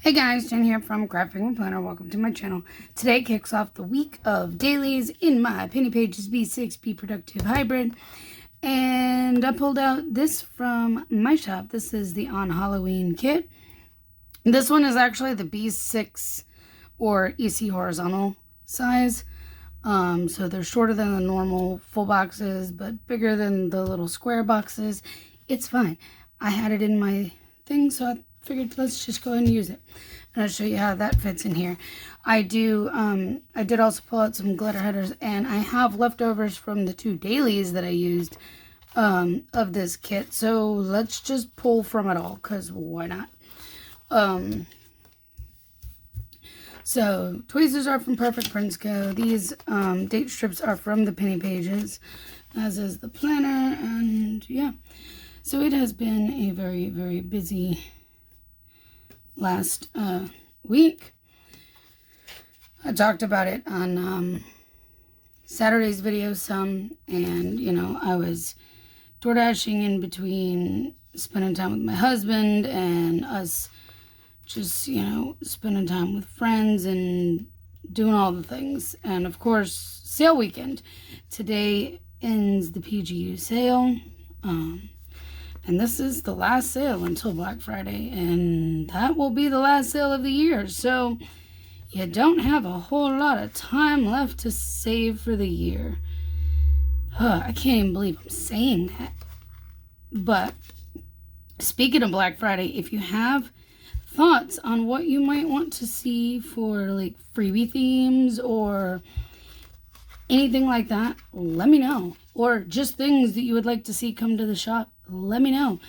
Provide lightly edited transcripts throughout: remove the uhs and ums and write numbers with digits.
Hey guys, Jen here from Crafting with Planner. Welcome to my channel. Today kicks off the week of dailies in my Penny Pages B6 Be Productive Hybrid. And I pulled out this from my shop. This is the On Halloween kit. This one is actually the B6 or EC horizontal size. So they're shorter than the normal full boxes, but bigger than the little square boxes. It's fine. I had it in my thing, so I figured let's just go ahead and use it. And I'll show you how that fits in here. I did also pull out some glitter headers, and I have leftovers from the 2 dailies that I used of this kit. So let's just pull from it all, because why not? So tweezers are from Perfect Prints Co. These date strips are from the Penny Pages, as is the planner, and yeah. So it has been a very, very busy last week. I talked about it on Saturday's video some, and you know, I was door dashing in between spending time with my husband and us just, you know, spending time with friends and doing all the things. And of course, sale weekend. Today ends the PGU sale. And this is the last sale until Black Friday, and that will be the last sale of the year. So you don't have a whole lot of time left to save for the year. I can't even believe I'm saying that. But speaking of Black Friday, if you have thoughts on what you might want to see for like freebie themes or anything like that, let me know. Or just things that you would like to see come to the shop, let me know,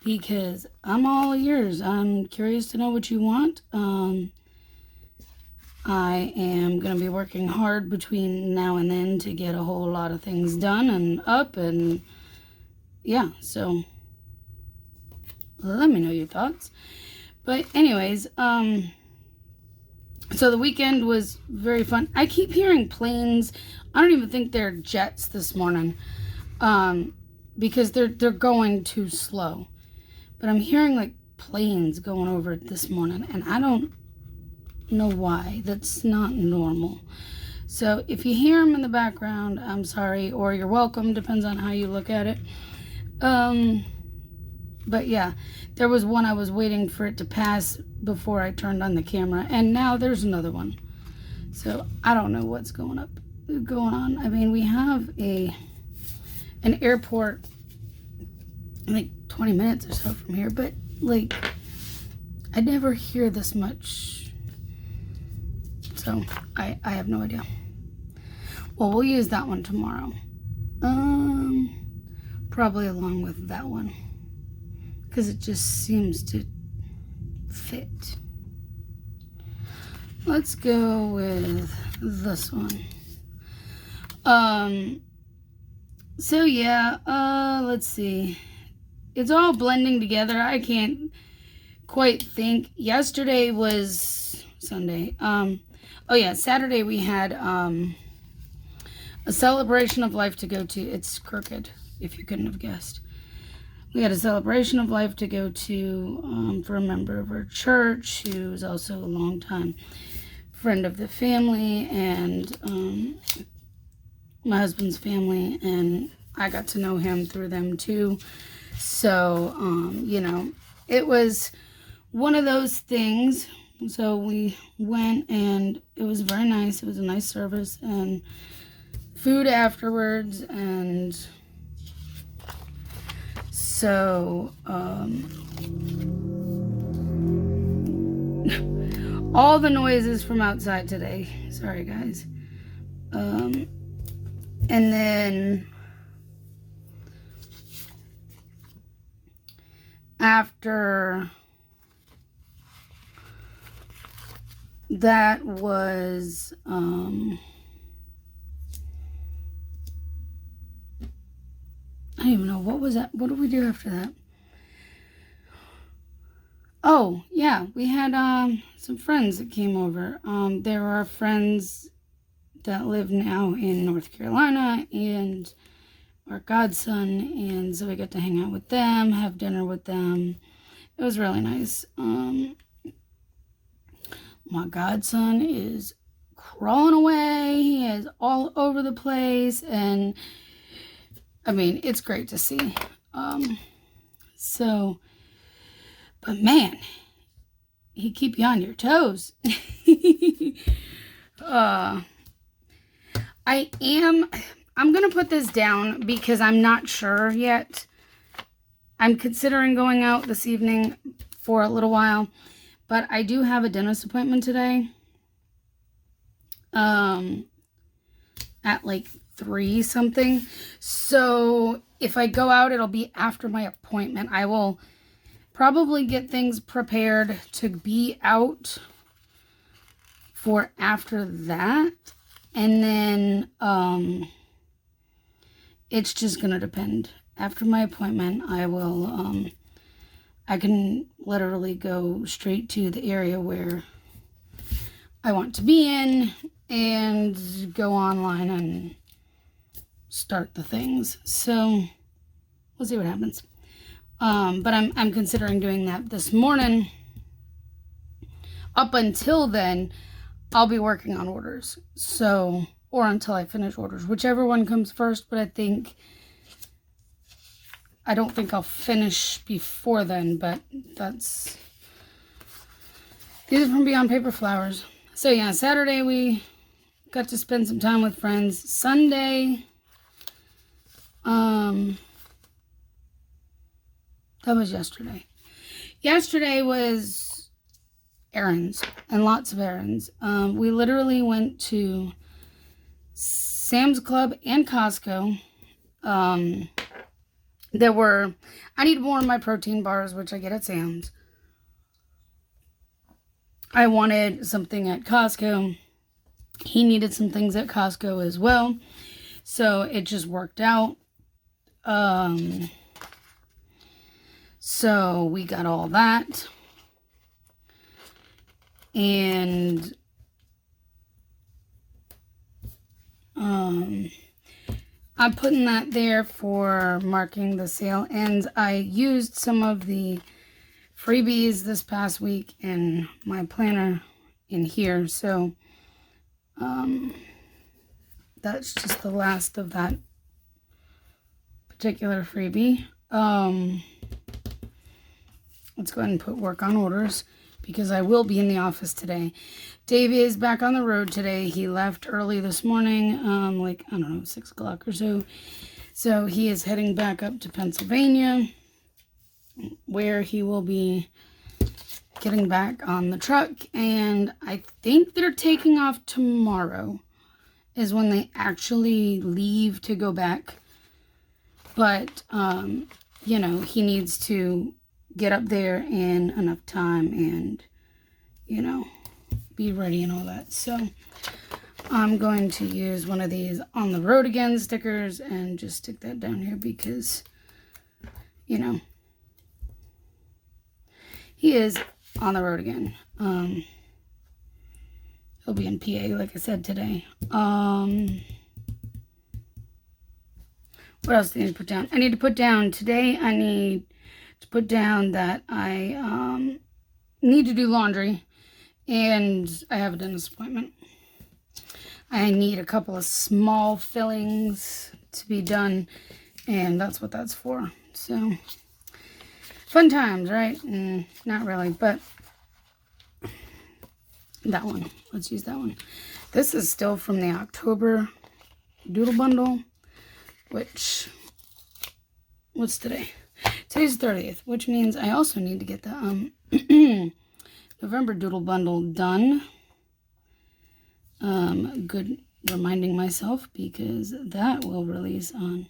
because I'm all ears. I'm curious to know what you want. I am going to be working hard between now and then to get a whole lot of things done and up, and yeah, so let me know your thoughts. But anyways, so the weekend was very fun. I keep hearing planes. I don't even think they're jets this morning, because they're going too slow. But I'm hearing like planes going over it this morning, and I don't know why. That's not normal. So if you hear them in the background, I'm sorry, or you're welcome, depends on how you look at it. But yeah, there was one I was waiting for it to pass before I turned on the camera, and now there's another one. So I don't know what's going on. I mean, we have an airport like 20 minutes or so from here, but like I never hear this much, so I have no idea. Well, we'll use that one tomorrow, probably along with that one, because it just seems to fit. Let's go with this one. So yeah, let's see. It's all blending together. I can't quite think. Yesterday was Sunday. Oh yeah, Saturday we had a celebration of life to go to. It's crooked, if you couldn't have guessed. We had a celebration of life to go to for a member of our church who is also a longtime friend of the family, and my husband's family, and I got to know him through them too. So, you know, it was one of those things. So we went, and it was very nice. It was a nice service, and food afterwards, and so, all the noises from outside today. Sorry, guys. And then after that was, I don't even know, what was that? What did we do after that? Oh, yeah, we had some friends that came over. There are friends that live now in North Carolina, and our godson, and so we got to hang out with them, have dinner with them. It was really nice. My godson is crawling away. He is all over the place. And, I mean, it's great to see. But man, he keep you on your toes. I'm going to put this down because I'm not sure yet. I'm considering going out this evening for a little while, but I do have a dentist appointment today. At like 3 something. So if I go out, it'll be after my appointment. I will probably get things prepared to be out for after that. And then, it's just going to depend. After my appointment, I can literally go straight to the area where I want to be in and go online and start the things. So we'll see what happens. But I'm considering doing that this morning. Up until then, I'll be working on orders. So, or until I finish orders, whichever one comes first. But I don't think I'll finish before then, but these are from Beyond Paper Flowers. So yeah, Saturday we got to spend some time with friends. Sunday, that was yesterday. Yesterday was errands, and lots of errands. We literally went to Sam's Club and Costco. I need more of my protein bars, which I get at Sam's. I wanted something at Costco. He needed some things at Costco as well. So it just worked out. So we got all that. And I'm putting that there for marking the sale ends. I used some of the freebies this past week in my planner in here. So that's just the last of that particular freebie. Let's go ahead and put work on orders because I will be in the office today. Dave is back on the road today. He left early this morning, like, I don't know, 6 o'clock or so. So he is heading back up to Pennsylvania, where he will be getting back on the truck. And I think they're taking off tomorrow is when they actually leave to go back. But, you know, he needs to get up there in enough time and, you know, be ready and all that. So I'm going to use one of these on the road again stickers and just stick that down here because, you know, he is on the road again. He'll be in PA, like I said, today. What else do I need to put down? I need to put down today. I need to put down that I need to do laundry and I have a dentist appointment. I need a couple of small fillings to be done and that's what that's for. So fun times, right? Not really, but that one. Let's use that one. This is still from the October Doodle Bundle, which, what's today? Today's 30th, which means I also need to get the November Doodle Bundle done. Good reminding myself because that will release on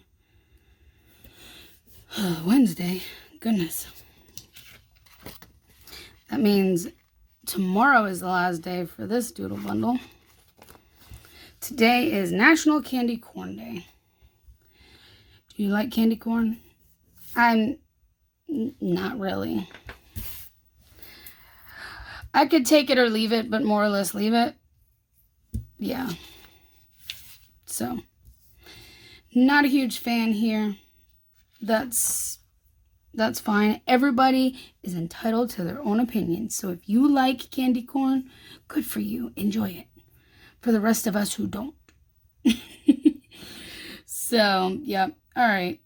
Wednesday. Goodness. That means tomorrow is the last day for this Doodle Bundle. Today is National Candy Corn Day. Do you like candy corn? I'm not really. I could take it or leave it, but more or less leave it. Yeah. So, not a huge fan here. That's That's fine. Everybody is entitled to their own opinions. So if you like candy corn, good for you. Enjoy it. For the rest of us who don't. So, yeah. All right.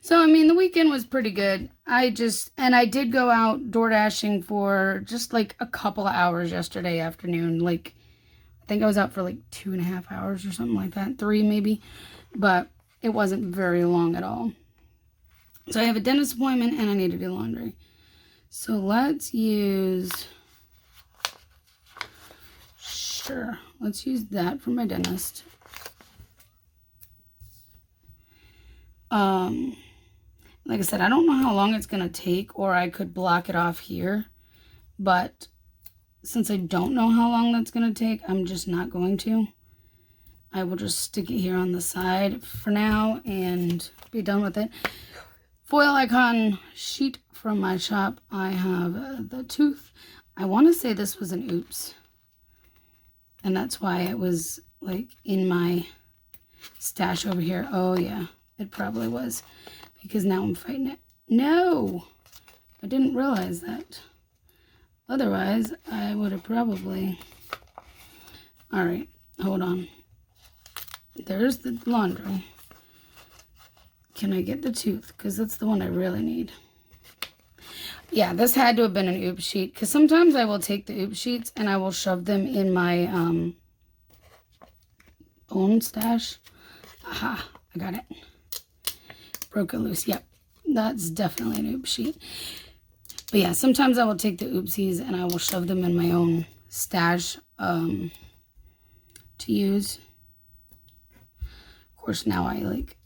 So, I mean, the weekend was pretty good. I did go out door dashing for just like a couple of hours yesterday afternoon. Like, I think I was out for like 2.5 hours or something like that. 3 maybe. But it wasn't very long at all. So I have a dentist appointment and I need to do laundry. So let's use that for my dentist. Like I said, I don't know how long it's going to take, or I could block it off here. But since I don't know how long that's going to take, I'm just not going to. I will just stick it here on the side for now and be done with it. Foil icon sheet from my shop. I have the tooth. I want to say this was an oops. And that's why it was like in my stash over here. Oh yeah, it probably was. Because now I'm fighting it. No! I didn't realize that. Otherwise, I would have probably... Alright, hold on. There's the laundry. Can I get the tooth? Because that's the one I really need. Yeah, this had to have been an oops sheet. Because sometimes I will take the oops sheets and I will shove them in my own stash. Aha, I got it. Broke it loose. Yep, that's definitely an oops sheet. But yeah, sometimes I will take the oopsies and I will shove them in my own stash to use. Of course, now I like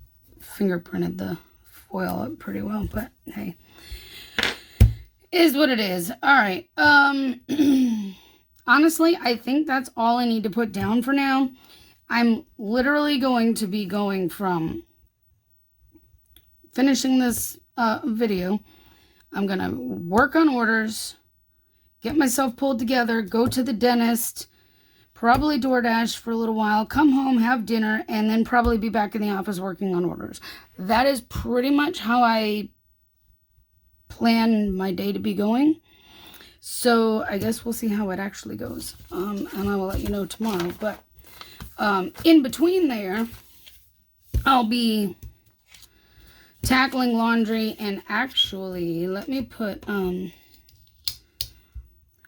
fingerprinted the foil up pretty well, but hey, is what it is. All right. Honestly, I think that's all I need to put down for now. I'm literally going to be going from finishing this video. I'm going to work on orders, get myself pulled together, go to the dentist, probably DoorDash for a little while, come home, have dinner, and then probably be back in the office working on orders. That is pretty much how I plan my day to be going. So I guess we'll see how it actually goes. And I will let you know tomorrow. But in between there, I'll be tackling laundry, and actually, let me put,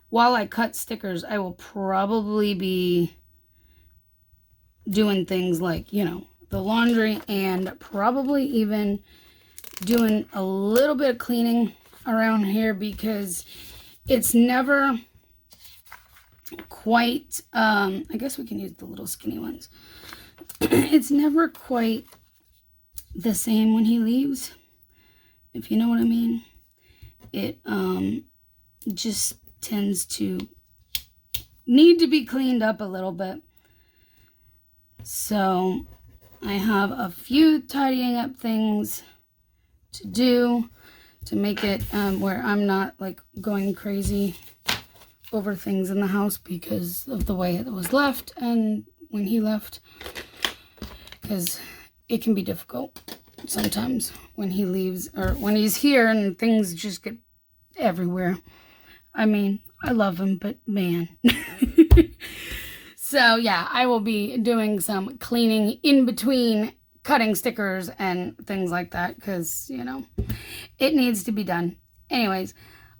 while I cut stickers, I will probably be doing things like, you know, the laundry, and probably even doing a little bit of cleaning around here, because it's never quite, I guess we can use the little skinny ones. It's never quite the same when he leaves, if you know what I mean. It just tends to need to be cleaned up a little bit. So I have a few tidying up things to do to make it where I'm not like going crazy over things in the house because of the way it was left and when he left, because it can be difficult sometimes when he leaves or when he's here and things just get everywhere. I mean, I love him, but man. So yeah, I will be doing some cleaning in between cutting stickers and things like that because, you know, it needs to be done. Anyways,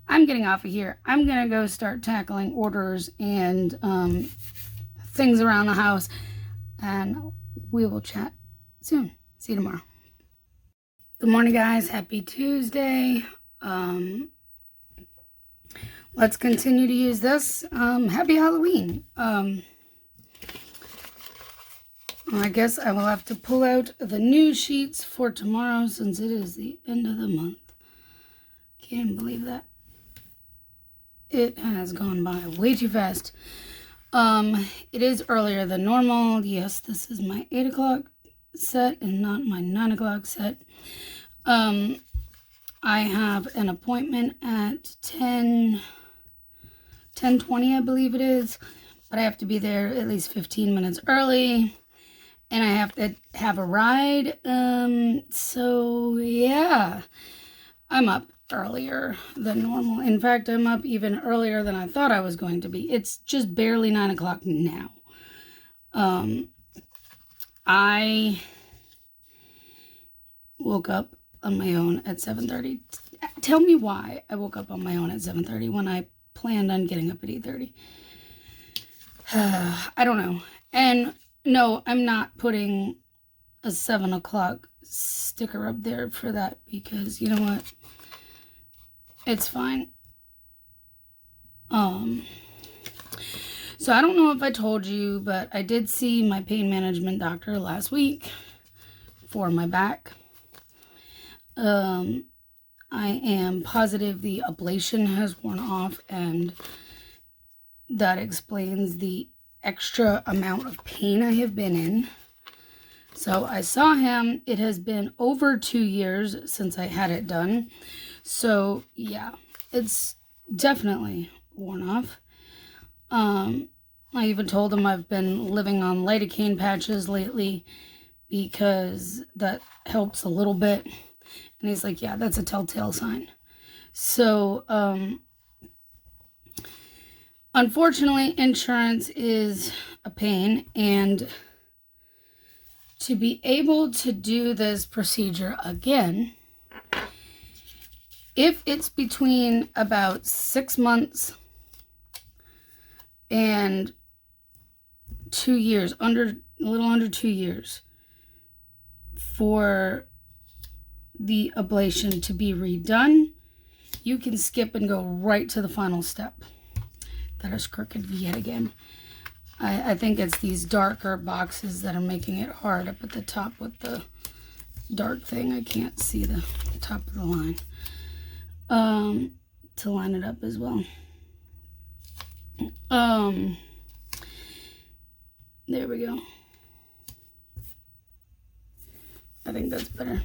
I'm getting off of here. I'm going to go start tackling orders and things around the house, and we will chat soon. See you tomorrow. Good morning, guys. Happy Tuesday. Let's continue to use this. Happy Halloween. I guess I will have to pull out the new sheets for tomorrow since it is the end of the month. Can't believe that. It has gone by way too fast. It is earlier than normal. Yes, this is my 8 o'clock set and not my 9 o'clock set. I have an appointment at 10:20, I believe it is, but I have to be there at least 15 minutes early. and I have to have a ride. So yeah, I'm up earlier than normal. In fact, I'm up even earlier than I thought I was going to be. It's just barely 9 o'clock now. I woke up on my own at 7:30. Tell me why I woke up on my own at 7:30 when I planned on getting up at 8:30. I don't know. And no, I'm not putting a 7 o'clock sticker up there for that, because you know what? It's fine. So I don't know if I told you, but I did see my pain management doctor last week for my back. I am positive the ablation has worn off, and that explains the extra amount of pain I have been in. So I saw him. It has been over 2 years since I had it done. So yeah, it's definitely worn off. I even told him I've been living on lidocaine patches lately because that helps a little bit. And he's like, yeah, that's a telltale sign. So, unfortunately, insurance is a pain, and to be able to do this procedure again, if it's between about 6 months and 2 years, a little under 2 years, for the ablation to be redone, you can skip and go right to the final step. That is crooked yet again. I think it's these darker boxes that are making it hard up at the top with the dark thing. I can't see the top of the line. To line it up as well. There we go. I think that's better.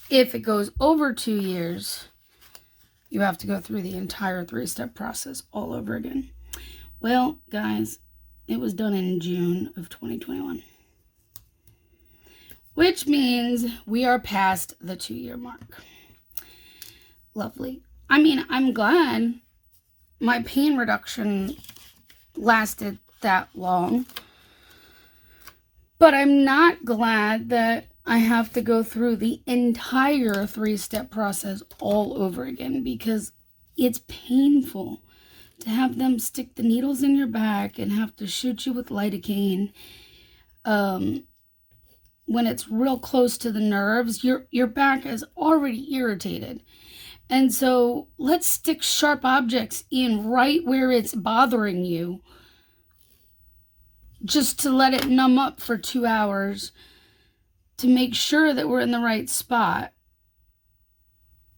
If it goes over 2 years, you have to go through the entire 3-step process all over again. Well, guys, it was done in June of 2021. Which means we are past the 2-year mark. Lovely. I mean, I'm glad my pain reduction lasted that long. But I'm not glad that I have to go through the entire 3-step process all over again, because it's painful to have them stick the needles in your back and have to shoot you with lidocaine. When it's real close to the nerves, your back is already irritated. And so let's stick sharp objects in right where it's bothering you, just to let it numb up for 2 hours to make sure that we're in the right spot,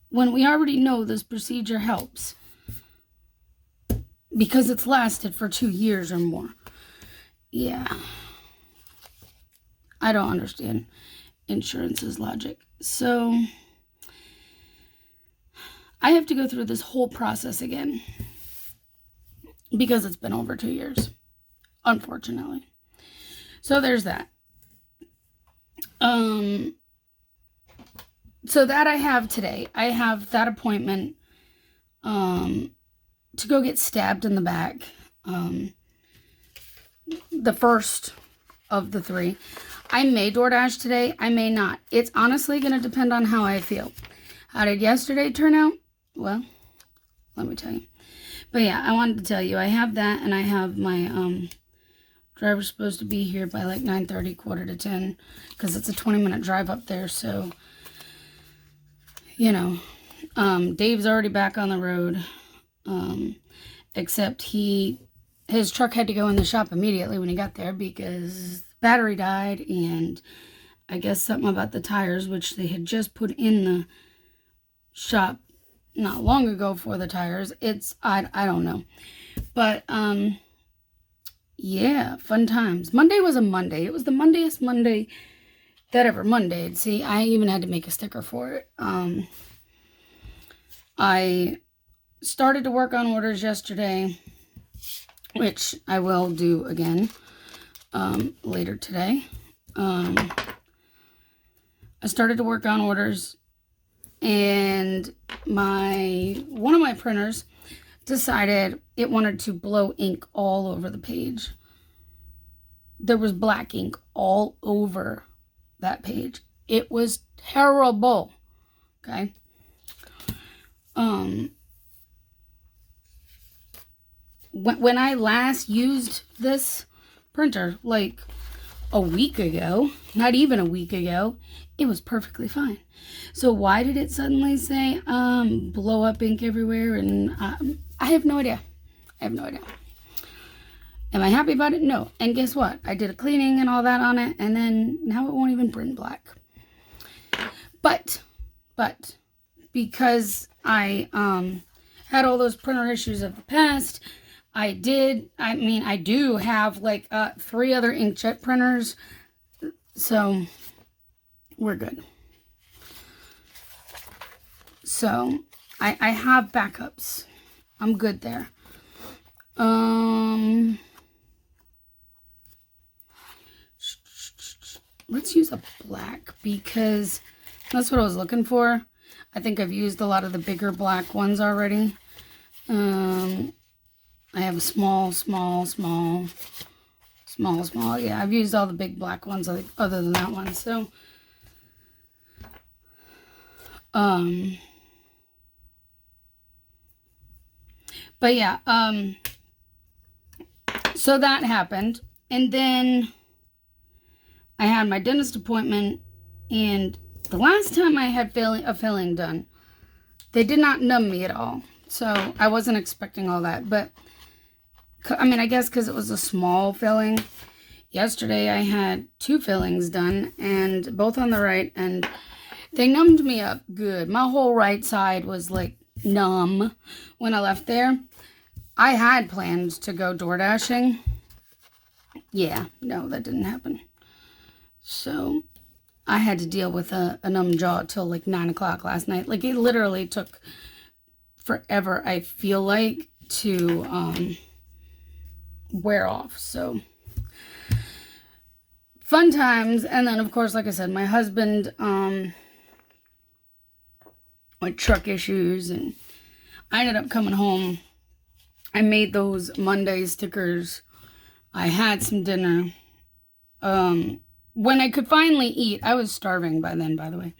when we already know this procedure helps because it's lasted for 2 years or more. Yeah. I don't understand insurance's logic. So I have to go through this whole process again because it's been over 2 years, unfortunately. So there's that. So that I have today. I have that appointment to go get stabbed in the back. The first of the 3. I may DoorDash today. I may not. It's honestly going to depend on how I feel. How did yesterday turn out? Well, let me tell you. But yeah, I wanted to tell you. I have that, and I have my driver's supposed to be here by like 9:30, quarter to 10, because it's a 20-minute drive up there. So, you know, Dave's already back on the road, except his truck had to go in the shop immediately when he got there because the battery died, and I guess something about the tires, which they had just put in the shop not long ago for the tires. I don't know. But, yeah, fun times. Monday was a Monday. It was the Mondayest Monday that ever Mondayed. See, I even had to make a sticker for it. I started to work on orders yesterday. which I will do again later today. I started to work on orders, and one of my printers decided it wanted to blow ink all over the page. There was black ink all over that page. It was terrible. Okay. When I last used this printer, like a week ago, not even a week ago, it was perfectly fine. So why did it suddenly say blow up ink everywhere? And I have no idea. I have no idea. Am I happy about it? No. And guess what? I did a cleaning and all that on it, and then now it won't even print black. But because I had all those printer issues of the past, I do have like 3 other inkjet printers, so we're good. So I have backups. I'm good there. Let's use a black because that's what I was looking for. I think I've used a lot of the bigger black ones already. I have a small. Yeah, I've used all the big black ones other than that one. So, but yeah, so that happened. And then I had my dentist appointment, and the last time I had a filling done, they did not numb me at all. So I wasn't expecting all that, but I mean, I guess because it was a small filling. Yesterday I had 2 fillings done, and both on the right, and they numbed me up good. My whole right side was like numb when I left there. I had planned to go door dashing. Yeah, no, that didn't happen. So I had to deal with a numb jaw till like 9 o'clock last night. Like, it literally took forever, I feel like, to wear off. So fun times. And then, of course, like I said, my husband with truck issues, and I ended up coming home. I made those Monday stickers. I had some dinner. When I could finally eat, I was starving by then, by the way.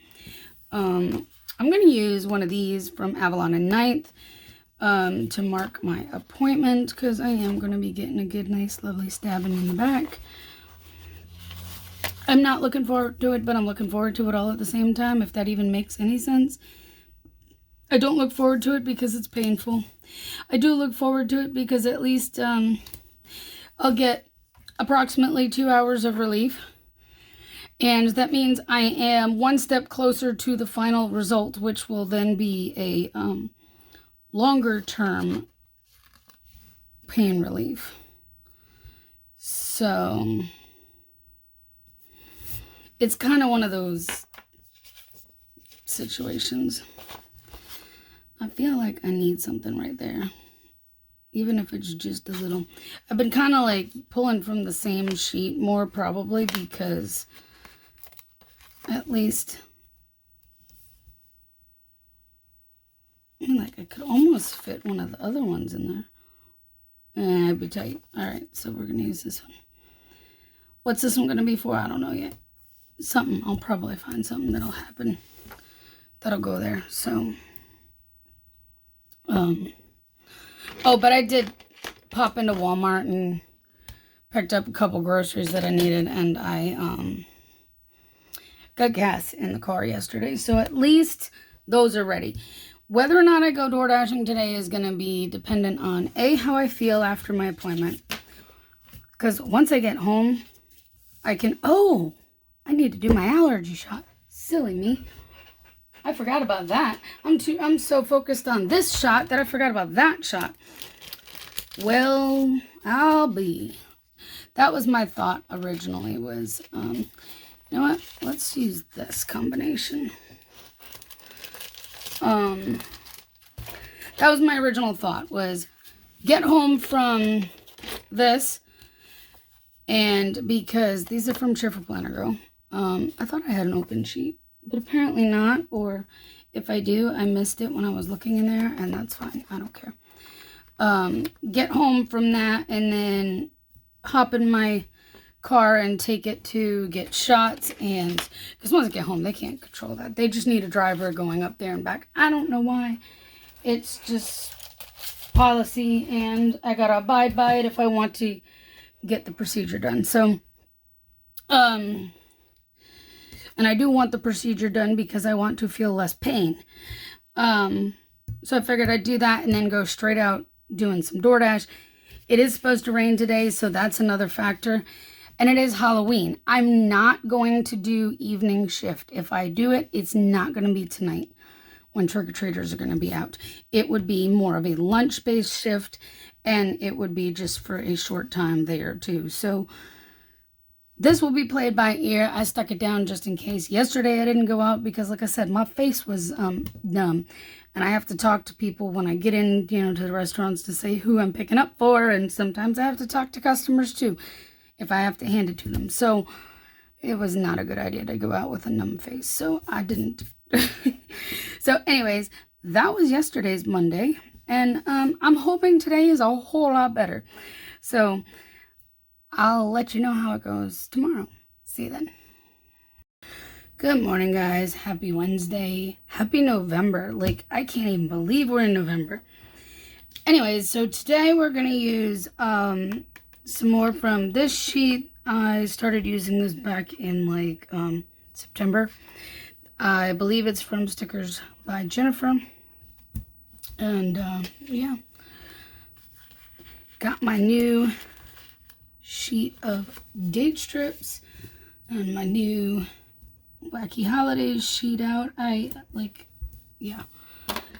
I'm going to use one of these from Avalon and Ninth to mark my appointment, because I am going to be getting a good, nice, lovely stabbing in the back. I'm not looking forward to it, but I'm looking forward to it all at the same time, if that even makes any sense. I don't look forward to it because it's painful. I do look forward to it because at least I'll get approximately 2 hours of relief. And that means I am one step closer to the final result, which will then be a longer term pain relief. So it's kind of one of those situations. I feel like I need something right there, even if it's just a little. I've been kind of like pulling from the same sheet more, probably because at least, I mean, like, I could almost fit one of the other ones in there. And I'd be tight. Alright, so we're going to use this one. What's this one going to be for? I don't know yet. Something. I'll probably find something that'll happen. That'll go there. So, oh, but I did pop into Walmart and picked up a couple groceries that I needed, and I, got gas in the car yesterday, so at least those are ready. Whether or not I go door dashing today is going to be dependent on how I feel after my appointment. Because once I get home, I can, I need to do my allergy shot. Silly me. I forgot about that. I'm so focused on this shot that I forgot about that shot. Well, I'll be. That was my thought originally, was, you know what? Let's use this combination. That was my original thought, was get home from this. And because these are from Cheerful Planner Girl, I thought I had an open sheet, but apparently not. Or if I do, I missed it when I was looking in there, and that's fine. I don't care. Get home from that and then hop in my car and take it to get shots. And because once I get home, they can't control that. They just need a driver going up there and back. I don't know why. It's just policy, and I gotta abide by it if I want to get the procedure done. So and I do want the procedure done because I want to feel less pain. So I figured I'd do that and then go straight out doing some DoorDash. It is supposed to rain today, so that's another factor. And it is Halloween. I'm not going to do evening shift. If I do it, it's not going to be tonight when trick-or-treaters are going to be out. It would be more of a lunch-based shift, and it would be just for a short time there too. So this will be played by ear. I stuck it down just in case. Yesterday I didn't go out because, like I said, my face was numb. And I have to talk to people when I get in, to the restaurants to say who I'm picking up for. And sometimes I have to talk to customers too, if I have to hand it to them. So it was not a good idea to go out with a numb face. So I didn't. So anyways, that was yesterday's Monday. And I'm hoping today is a whole lot better. So I'll let you know how it goes tomorrow. See you then. Good morning, guys. Happy Wednesday. Happy November. Like, I can't even believe we're in November. Anyways, so today we're going to use some more from this sheet. I started using this back in September. I believe it's from Stickers by Jennifer. And yeah, got my new sheet of date strips and my new Wacky Holidays sheet out. Yeah,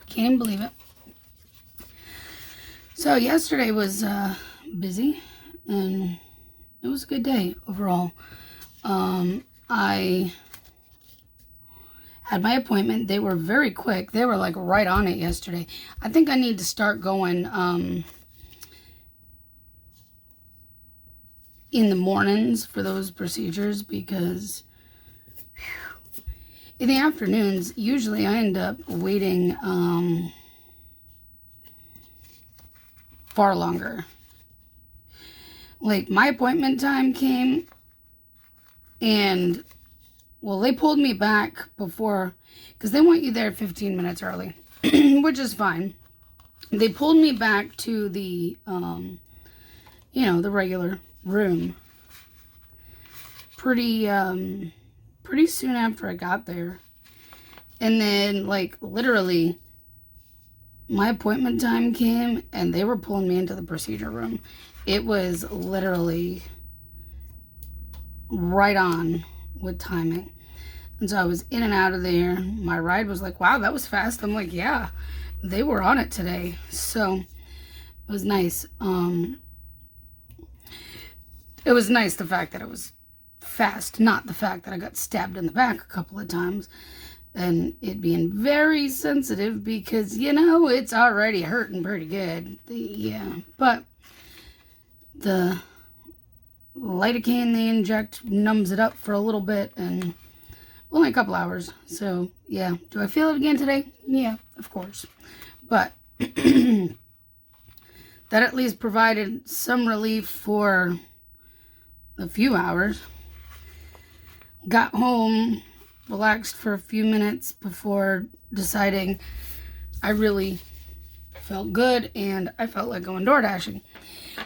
can't even believe it. So yesterday was busy, and it was a good day overall. I had my appointment. They were very quick. They were like right on it yesterday. I think I need to start going in the mornings for those procedures, because in the afternoons, usually I end up waiting far longer. Like, my appointment time came, and well, they pulled me back before, because they want you there 15 minutes early, which is fine. They pulled me back to the, the regular room pretty soon after I got there. And then, literally, my appointment time came, and they were pulling me into the procedure room. It was literally right on with timing. And so I was in and out of there. My ride was like, wow, that was fast. I'm like, yeah, they were on it today. So it was nice. It was nice, the fact that it was fast, not the fact that I got stabbed in the back a couple of times. And it being very sensitive because, it's already hurting pretty good. But the lidocaine they inject numbs it up for a little bit, and only a couple hours. So, yeah. Do I feel it again today? Yeah, of course. But that at least provided some relief for a few hours. Got home, relaxed for a few minutes before deciding I really felt good and I felt like going door dashing.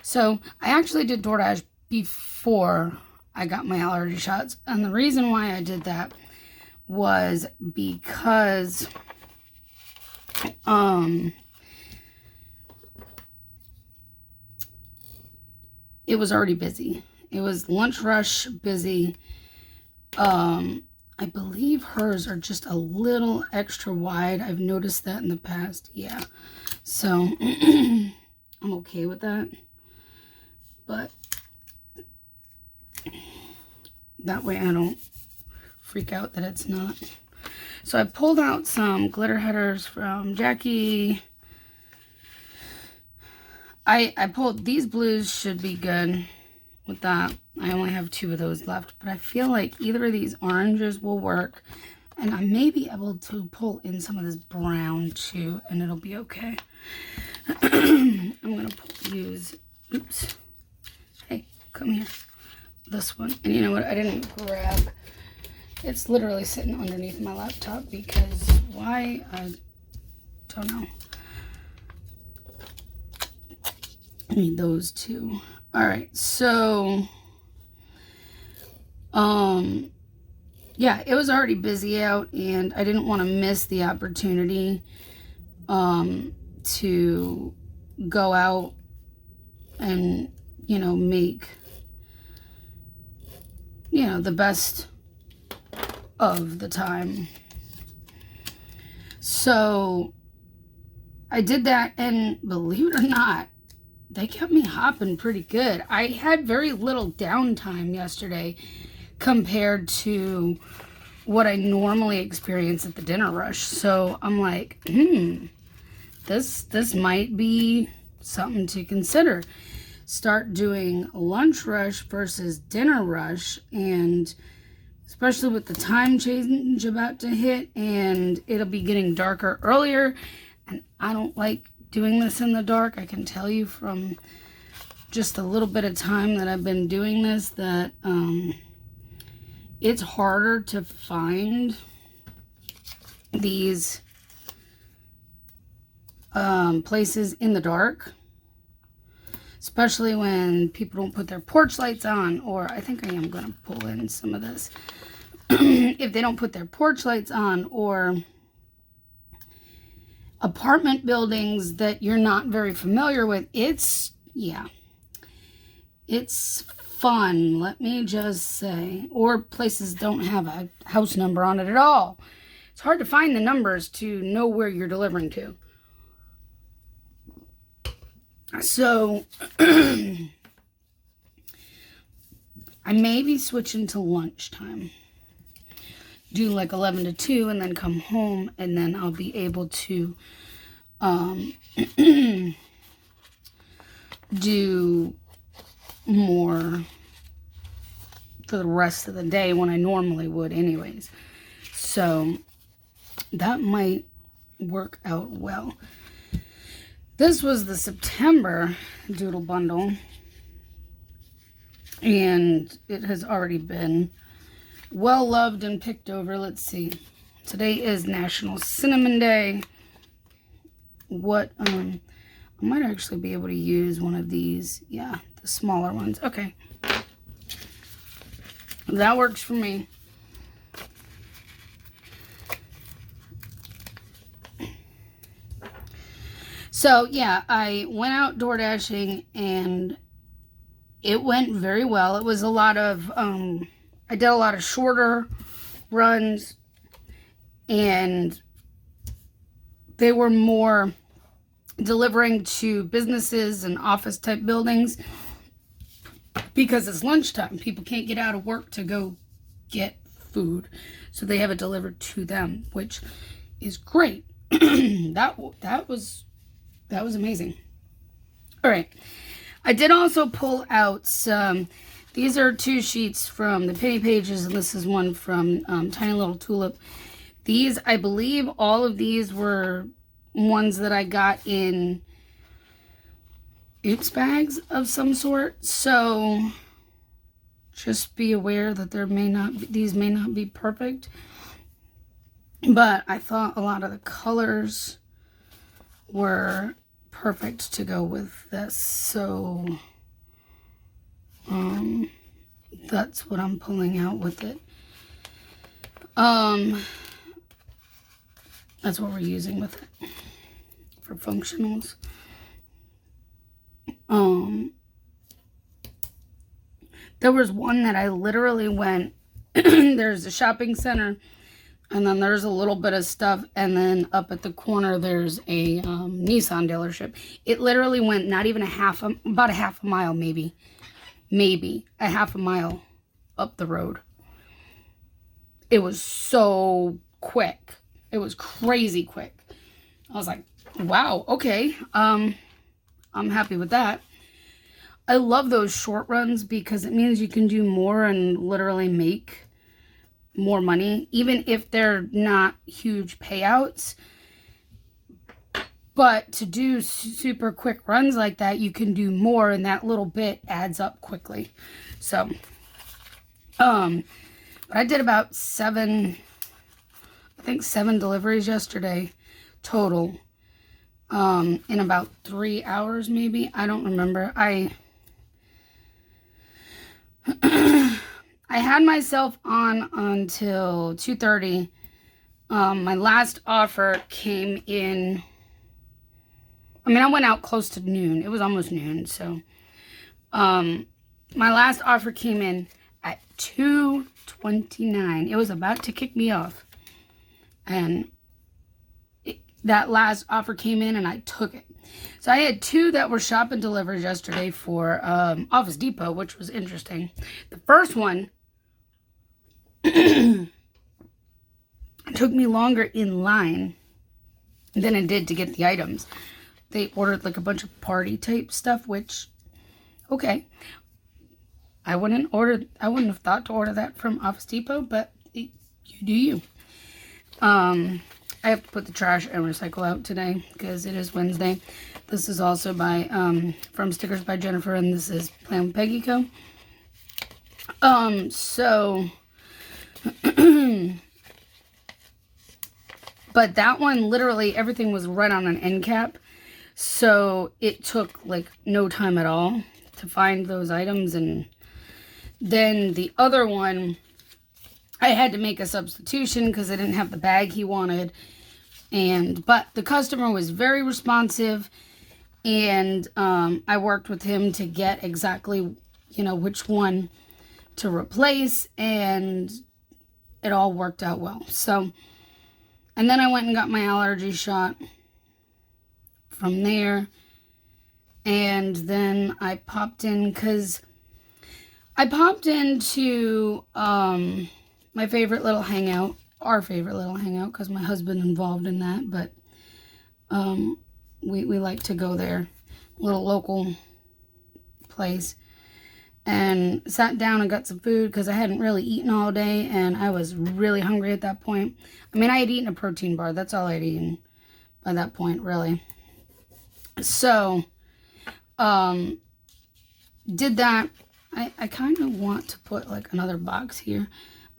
So I actually did DoorDash before I got my allergy shots. And the reason why I did that was because it was already busy. It was lunch rush busy. I believe hers are just a little extra wide. I've noticed that in the past. Yeah. So I'm okay with that. But that way I don't freak out that it's not. So I pulled out some glitter headers from Jackie. I pulled, these blues should be good with that. I only have 2 of those left, but I feel like either of these oranges will work. And I may be able to pull in some of this brown too, and it'll be okay. I'm going to use, oops. Hey, come here. This one. And you know what? I didn't grab, it's literally sitting underneath my laptop because why? I don't know. I need those 2. All right. So, yeah, it was already busy out and I didn't want to miss the opportunity, to go out and, you know, make, you know, the best of the time. So I did that, and believe it or not, they kept me hopping pretty good. I had very little downtime yesterday compared to what I normally experience at the dinner rush. So I'm like, this might be something to consider. Start doing lunch rush versus dinner rush, and especially with the time change about to hit, and it'll be getting darker earlier, and I don't like doing this in the dark. I can tell you from just a little bit of time that I've been doing this that it's harder to find these places in the dark, especially when people don't put their porch lights on, or I think I am going to pull in some of this. If they don't put their porch lights on, or apartment buildings that you're not very familiar with, it's fun, let me just say. Or places don't have a house number on it at all. It's hard to find the numbers to know where you're delivering to. So I may be switching to lunchtime. Do like 11 to 2 and then come home, and then I'll be able to do more for the rest of the day when I normally would anyways. So that might work out well. This was the September doodle bundle, and it has already been well loved and picked over. Let's see. Today is National Cinnamon Day. What, I might actually be able to use one of these. Yeah, the smaller ones. Okay. That works for me. So, yeah, I went out door dashing, and it went very well. It was a lot of, I did a lot of shorter runs, and they were more delivering to businesses and office type buildings because it's lunchtime. People can't get out of work to go get food, so they have it delivered to them, which is great. That was amazing. All right. I did also pull out some, these are 2 sheets from the Penny Pages, and this is one from Tiny Little Tulip. These, I believe all of these were ones that I got in oops bags of some sort. So just be aware that these may not be perfect. But I thought a lot of the colors were perfect to go with this, so that's what I'm pulling out with it. That's what we're using with it for functionals. There was one that I literally went there's a shopping center, and then there's a little bit of stuff, and then up at the corner there's a Nissan dealership. It literally went not even about a half a mile, maybe a half a mile up the road. It was so quick. It was crazy quick. I was like, wow, okay. I'm I'm happy with that. I love those short runs because it means you can do more and literally make more money, even if they're not huge payouts. But to do super quick runs like that, you can do more, and that little bit adds up quickly. So, but I did about 7 deliveries yesterday total, in about 3 hours, maybe. I don't remember. I had myself on until 2:30. My last offer came in. I mean, I went out close to noon. It was almost noon. So, my last offer came in at 2:29. It was about to kick me off. And that last offer came in and I took it. So I had 2 that were shop and delivered yesterday for Office Depot, which was interesting. The first one took me longer in line than it did to get the items. They ordered like a bunch of party type stuff, which, okay. I wouldn't have thought to order that from Office Depot, but you do you. I have to put the trash and recycle out today because it is Wednesday. This is also by from Stickers by Jennifer, and this is Plan with Peggy Co. So but that one, literally everything was right on an end cap, so it took like no time at all to find those items. And then the other one, I had to make a substitution because I didn't have the bag he wanted. But the customer was very responsive, and I worked with him to get exactly, which one to replace, and it all worked out well. So, and then I went and got my allergy shot from there, and then I popped in because I popped into my favorite little hangout, our favorite little hangout, because my husband's involved in that, but we like to go there, little local place, and sat down and got some food because I hadn't really eaten all day, and I was really hungry at that point. I mean, I had eaten a protein bar. That's all I'd eaten by that point, really. So, did that. I kind of want to put like another box here.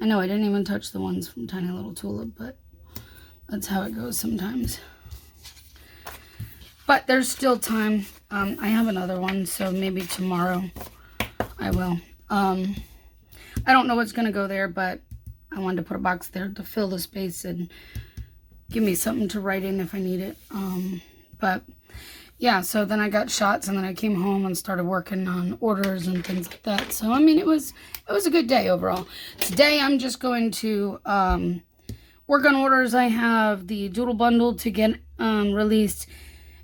I know I didn't even touch the ones from Tiny Little Tulip, but that's how it goes sometimes. But there's still time. I have another one, so maybe tomorrow I will. I don't know what's going to go there, but I wanted to put a box there to fill the space and give me something to write in if I need it. But yeah, so then I got shots, and then I came home and started working on orders and things like that. So, I mean, it was a good day overall. Today, I'm just going to work on orders. I have the Doodle Bundle to get released,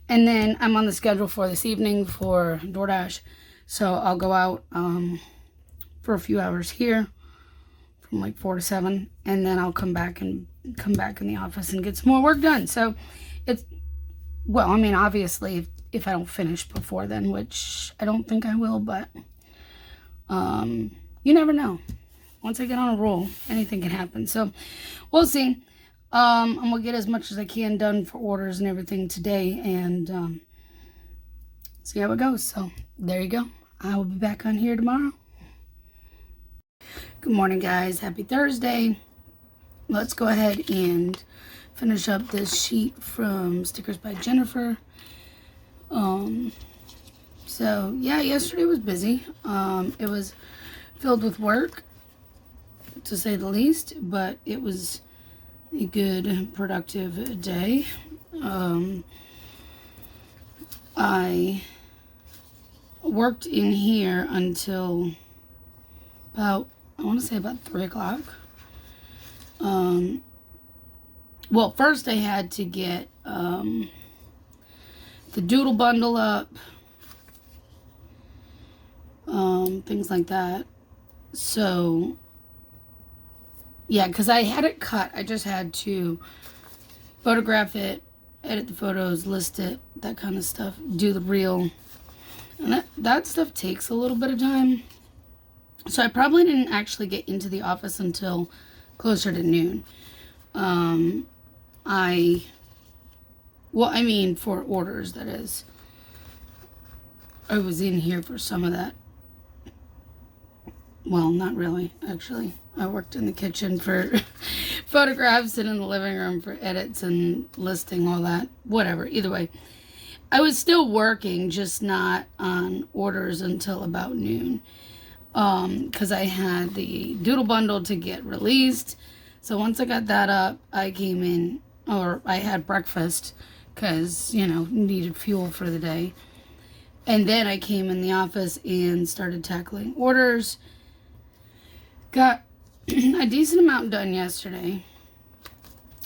and then I'm on the schedule for this evening for DoorDash. So, I'll go out for a few hours here from like 4 to 7, and then I'll come back in the office and get some more work done. So, well, I mean, obviously, if I don't finish before then, which I don't think I will, but you never know. Once I get on a roll, anything can happen. So, we'll see. I'm going to get as much as I can done for orders and everything today, and see how it goes. So, there you go. I will be back on here tomorrow. Good morning, guys. Happy Thursday. Let's go ahead and finish up this sheet from Stickers by Jennifer. So yeah, yesterday was busy. It was filled with work, to say the least, but it was a good, productive day. I worked in here until about, I want to say about 3 o'clock. Well, first I had to get the Doodle Bundle up, things like that. So, yeah, because I had it cut. I just had to photograph it edit the photos, list it, that kind of stuff, do the reel. And that stuff takes a little bit of time. So I probably didn't actually get into the office until closer to noon. For orders, that is. I was in here for some of that. Well, not really, actually. I worked in the kitchen for photographs and in the living room for edits and listing, all that. Whatever, either way. I was still working, just not on orders until about noon. Because I had the doodle bundle to get released. So once I got that up, I came in, or I had breakfast, because, needed fuel for the day. And then I came in the office and started tackling orders. Got a decent amount done yesterday.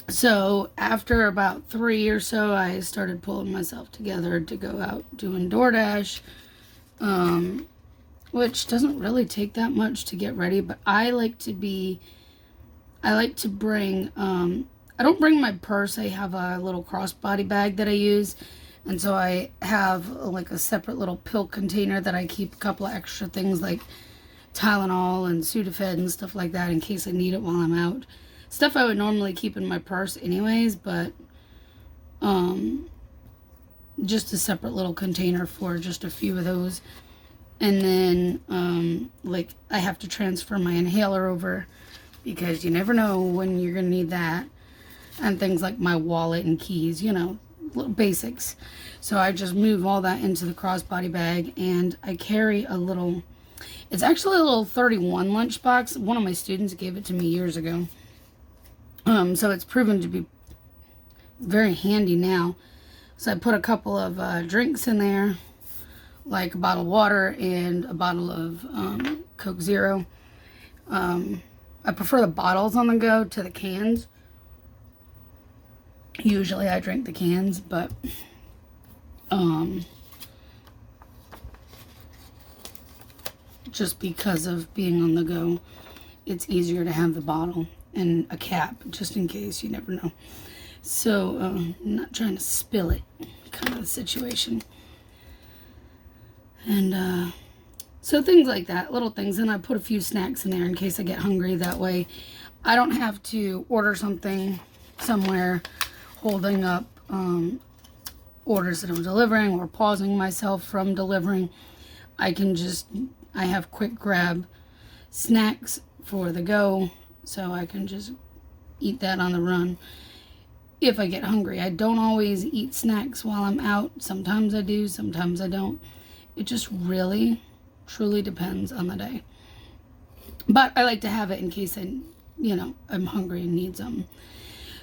So after about 3 or so, I started pulling myself together to go out doing DoorDash, which doesn't really take that much to get ready, but I like to bring, I don't bring my purse. I have a little crossbody bag that I use. And so I have like a separate little pill container that I keep a couple of extra things like Tylenol and Sudafed and stuff like that in case I need it while I'm out. Stuff I would normally keep in my purse anyways, but just a separate little container for just a few of those. And then I have to transfer my inhaler over because you never know when you're going to need that. And things like my wallet and keys, little basics. So I just move all that into the crossbody bag, and I carry it's actually a little 31 lunchbox. One of my students gave it to me years ago. So it's proven to be very handy now. So I put a couple of drinks in there, like a bottle of water and a bottle of Coke Zero. I prefer the bottles on the go to the cans. Usually I drink the cans, but just because of being on the go, it's easier to have the bottle and a cap, just in case, you never know. So, I'm not trying to spill it, kind of a situation. And, so things like that, little things. And I put a few snacks in there in case I get hungry. That way I don't have to order something somewhere, holding up orders that I'm delivering or pausing myself from delivering. I have quick grab snacks for the go, so I can just eat that on the run if I get hungry. I don't always eat snacks while I'm out. Sometimes I do, sometimes I don't. It just really, truly depends on the day. But I like to have it in case I'm hungry and need something.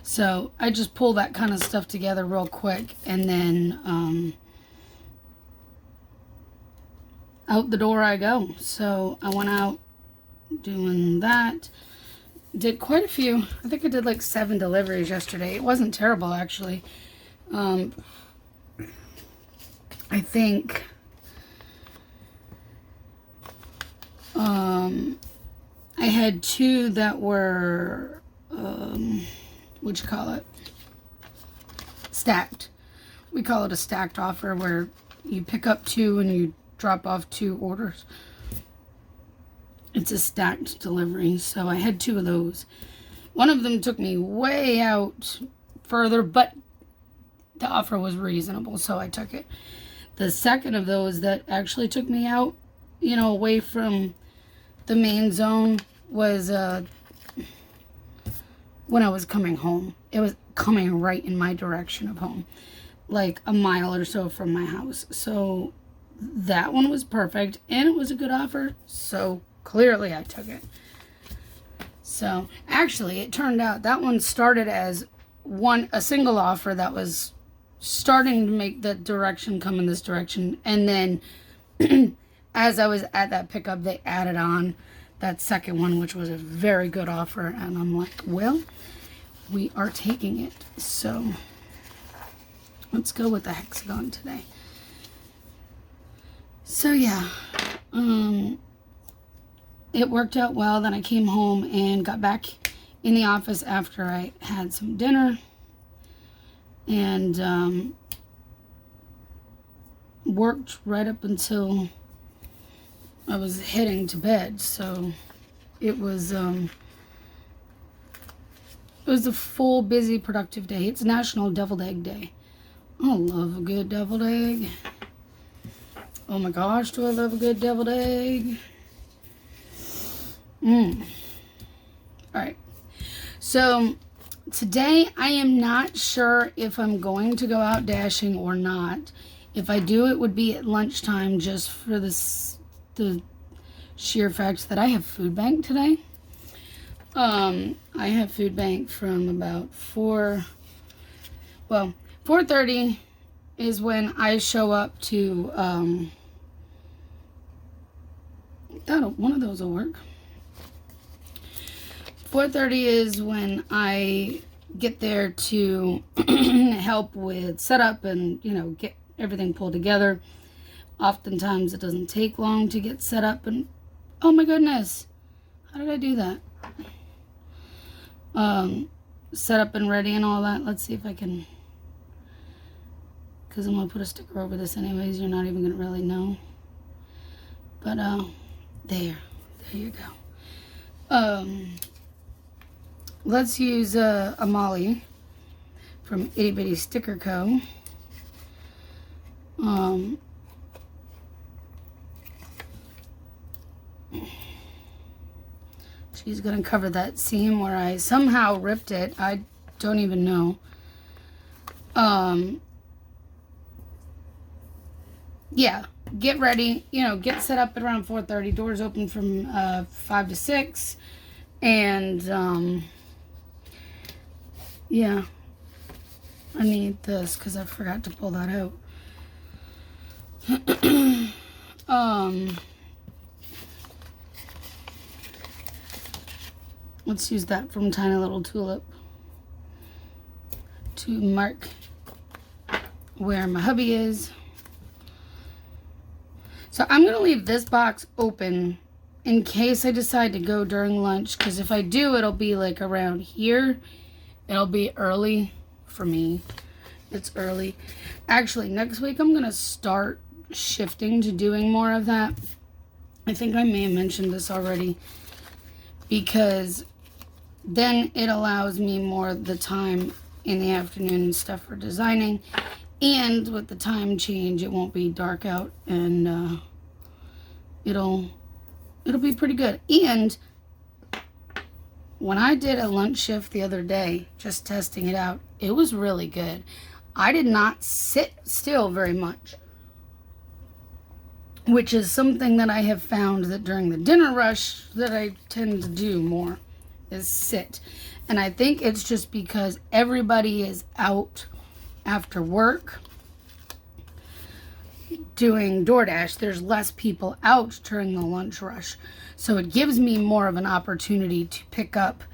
So I just pull that kind of stuff together real quick, and then out the door I go. So I went out doing that. Did quite a few. I think I did like 7 deliveries yesterday. It wasn't terrible, actually. I think I had 2 that were stacked. We call it a stacked offer, where you pick up 2 and you drop off 2 orders. It's a stacked delivery, so I had 2 of those. One of them took me way out further, but the offer was reasonable, so I took it. The second of those that actually took me out, away from the main zone, was when I was coming home. It was coming right in my direction of home, like a mile or so from my house. So that one was perfect, and it was a good offer, so clearly I took it. So actually, it turned out that one started as a single offer that was starting to make the direction come in this direction, and then as I was at that pickup, they added on that second one, which was a very good offer, and I'm like, well, we are taking it. So let's go with the hexagon today. So yeah, it worked out well. Then I came home and got back in the office after I had some dinner. and worked right up until I was heading to bed. So it was a full, busy, productive day. It's National Deviled Egg Day. I love a good deviled egg. Oh my gosh, do I love a good deviled egg. Alright. So today I am not sure if I'm going to go out dashing or not. If I do, it would be at lunchtime, just for the sheer fact that I have food bank today. I have food bank from about 4:30 is when I show up to, one of those will work. 4:30 is when I get there to help with setup and, get everything pulled together. Oftentimes it doesn't take long to get set up, and oh my goodness, how did I do that? Set up and ready and all that. Let's see if I can, because I'm going to put a sticker over this anyways. You're not even going to really know. But, there you go. Let's use a Molly from Itty Bitty Sticker Co. She's going to cover that seam where I somehow ripped it. I don't even know. Yeah, get ready. Get set up at around 4:30. Doors open from 5 to 6. And, yeah. I need this because I forgot to pull that out. Let's use that from Tiny Little Tulip to mark where my hubby is. So I'm going to leave this box open in case I decide to go during lunch, because if I do, it'll be like around here. It'll be early for me. It's early. Actually, next week I'm going to start shifting to doing more of that. I think I may have mentioned this already, because then it allows me more of the time in the afternoon and stuff for designing. And with the time change, it won't be dark out, and it'll be pretty good. And when I did a lunch shift the other day, just testing it out, it was really good. I did not sit still very much, which is something that I have found that during the dinner rush that I tend to do more, is sit. And I think it's just because everybody is out after work doing DoorDash. There's less people out during the lunch rush. So it gives me more of an opportunity to pick up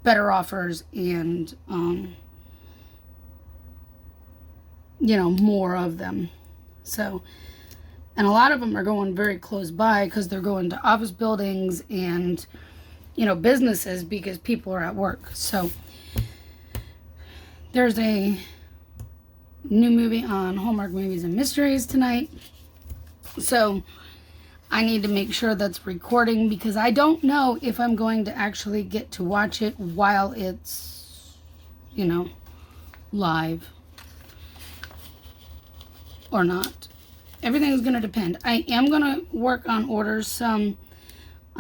better offers and, more of them. So, and a lot of them are going very close by because they're going to office buildings and, businesses, because people are at work. So there's a new movie on Hallmark Movies and Mysteries tonight. So I need to make sure that's recording, because I don't know if I'm going to actually get to watch it while it's, live or not. Everything's going to depend. I am going to work on orders. I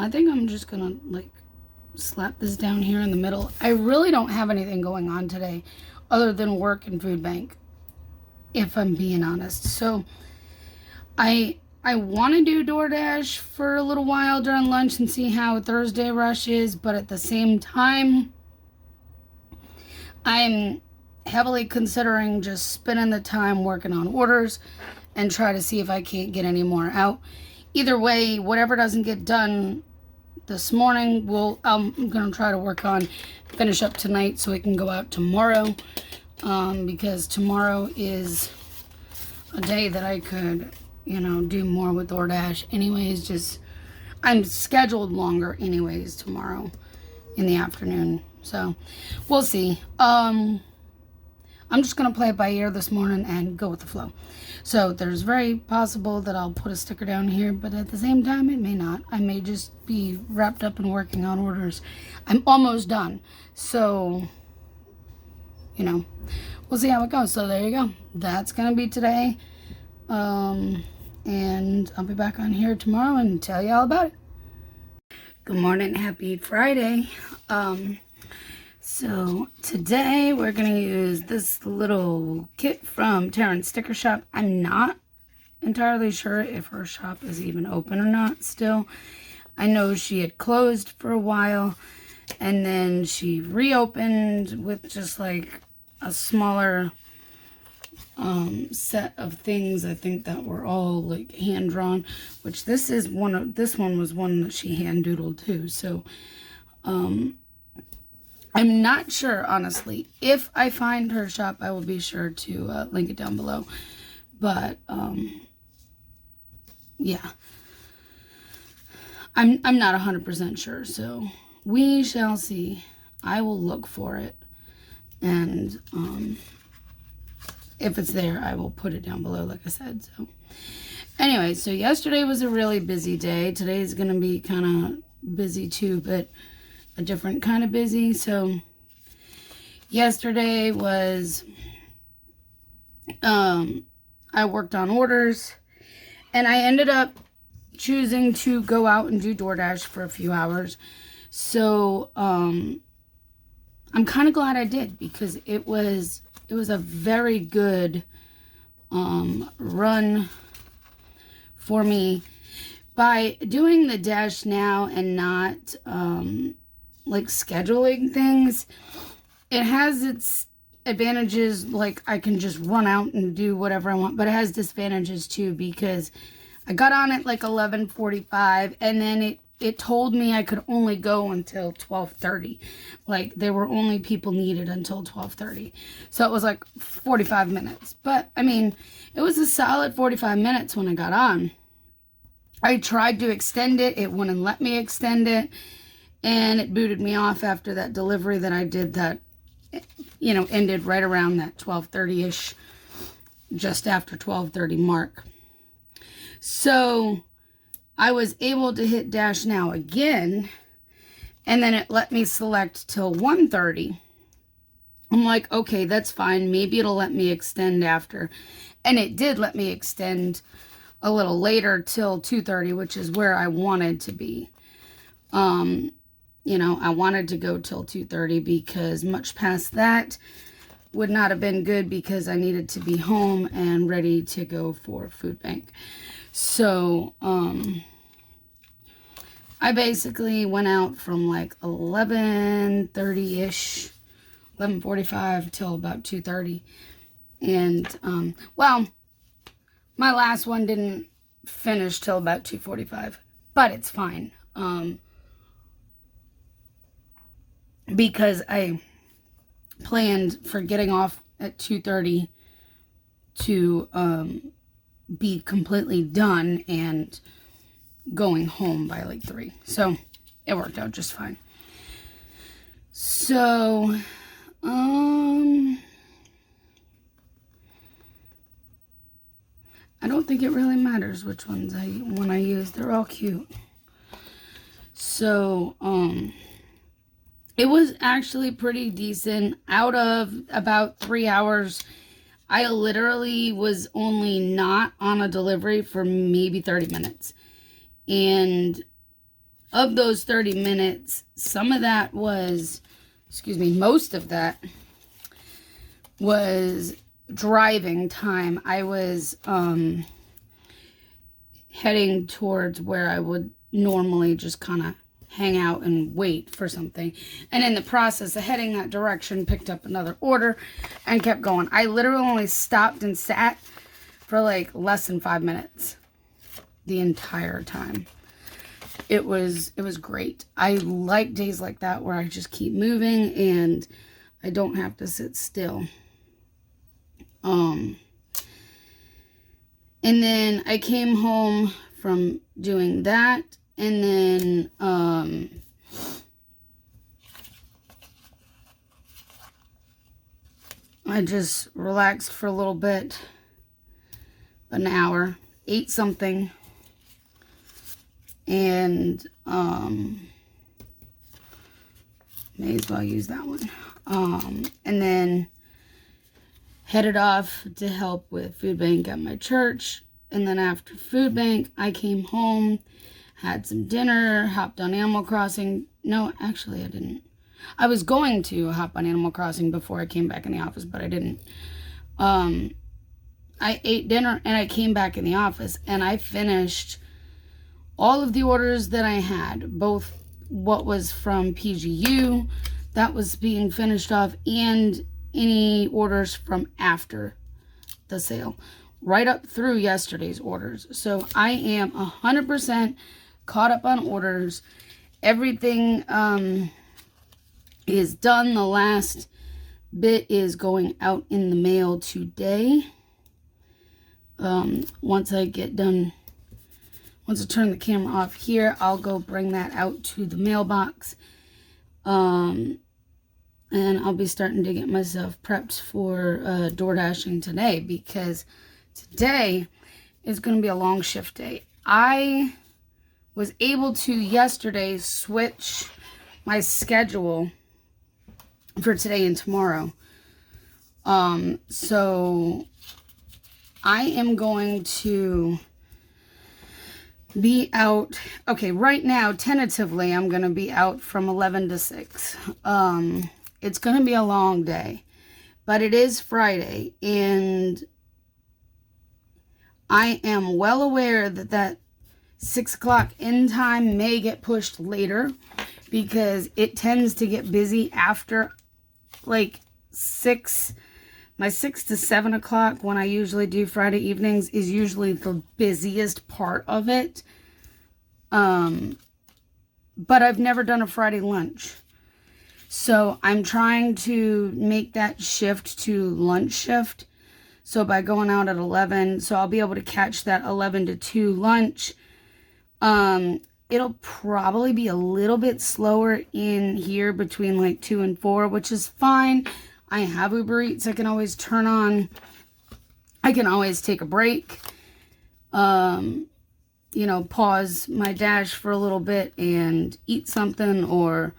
think I'm just going to slap this down here in the middle. I really don't have anything going on today other than work and food bank, if I'm being honest. So I want to do DoorDash for a little while during lunch and see how Thursday rush is, but at the same time, I'm heavily considering just spending the time working on orders and try to see if I can't get any more out. Either way, whatever doesn't get done this morning, I'm going to try to finish up tonight so it can go out tomorrow, because tomorrow is a day that I could, do more with DoorDash. Anyways, just, I'm scheduled longer anyways tomorrow in the afternoon. So, we'll see. I'm just going to play it by ear this morning and go with the flow. So there's very possible that I'll put a sticker down here, but at the same time, it may not. I may just be wrapped up in working on orders. I'm almost done. So, you know, we'll see how it goes. So there you go. That's going to be today. And I'll be back on here tomorrow and tell you all about it. Good morning. Happy Friday. So today we're going to use this little kit from Taryn's Sticker Shop. I'm not entirely sure if her shop is even open or not still. I know she had closed for a while and then she reopened with just like a smaller set of things, I think, that were all like hand drawn, which this one was one that she hand doodled too. So I'm not sure, honestly. If I find her shop, I will be sure to link it down below. But, yeah. I'm not 100% sure, so we shall see. I will look for it. And, if it's there, I will put it down below, like I said. So, anyway, so yesterday was a really busy day. Today is going to be kind of busy too, but a different kind of busy. So yesterday was I worked on orders and I ended up choosing to go out and do DoorDash for a few hours. So I'm kind of glad I did, because it was a very good run for me. By doing the dash now and not like scheduling things, it has its advantages. Like, I can just run out and do whatever I want, but it has disadvantages too, because I got on at like 11:45 and then it told me I could only go until 12:30. Like, there were only people needed until 12:30. So it was like 45 minutes. But I mean, it was a solid 45 minutes when I got on. I tried to extend it. It wouldn't let me extend it. And it booted me off after that delivery that I did that, you know, ended right around that 12:30-ish, just after 12:30 mark. So I was able to hit Dash Now again, and then it let me select till 1:30. I'm like, okay, that's fine. Maybe it'll let me extend after. And it did let me extend a little later till 2:30, which is where I wanted to be. You know, I wanted to go till 2:30 because much past that would not have been good, because I needed to be home and ready to go for food bank. So, I basically went out from like 11:30-ish, 11:45 till about 2:30. And, well, my last one didn't finish till about 2:45, but it's fine. Because I planned for getting off at 2:30 to be completely done and going home by like 3. So it worked out just fine. So I don't think it really matters which ones I use. They're all cute. So it was actually pretty decent. Out of about 3 hours, I literally was only not on a delivery for maybe 30 minutes. And of those 30 minutes, some of that was, most of that was driving time. I was heading towards where I would normally just kind of hang out and wait for something. And in the process of heading that direction, picked up another order and kept going. I literally only stopped and sat for like less than 5 minutes the entire time. It was great. I like days like that where I just keep moving and I don't have to sit still. And then I came home from doing that, and then I just relaxed for a little bit, an hour, ate something, and may as well use that one. And then headed off to help with food bank at my church. And then after food bank, I came home, had some dinner, hopped on Animal Crossing. No, actually I didn't. I was going to hop on Animal Crossing before I came back in the office, but I didn't. I ate dinner and I came back in the office and I finished all of the orders that I had, both what was from PGU that was being finished off and any orders from after the sale, right up through yesterday's orders. So I am 100% caught up on orders. Everything is done. The last bit is going out in the mail today. Once I get done, once I turn the camera off here, I'll go bring that out to the mailbox. And I'll be starting to get myself prepped for door dashing today, because today is going to be a long shift day. I was able to yesterday switch my schedule for today and tomorrow. So I am going to be out. Okay, right now, tentatively, I'm going to be out from 11 to 6. It's going to be a long day, but it is Friday, and I am well aware that that 6 o'clock end time may get pushed later, because it tends to get busy after like 6. My 6 to 7 o'clock when I usually do Friday evenings is usually the busiest part of it. But I've never done a Friday lunch. So I'm trying to make that shift to lunch shift. So by going out at 11, so I'll be able to catch that 11 to 2 lunch. It'll probably be a little bit slower in here between like 2 and 4, which is fine. I have Uber Eats I can always turn on. I can always take a break. You know, pause my dash for a little bit and eat something or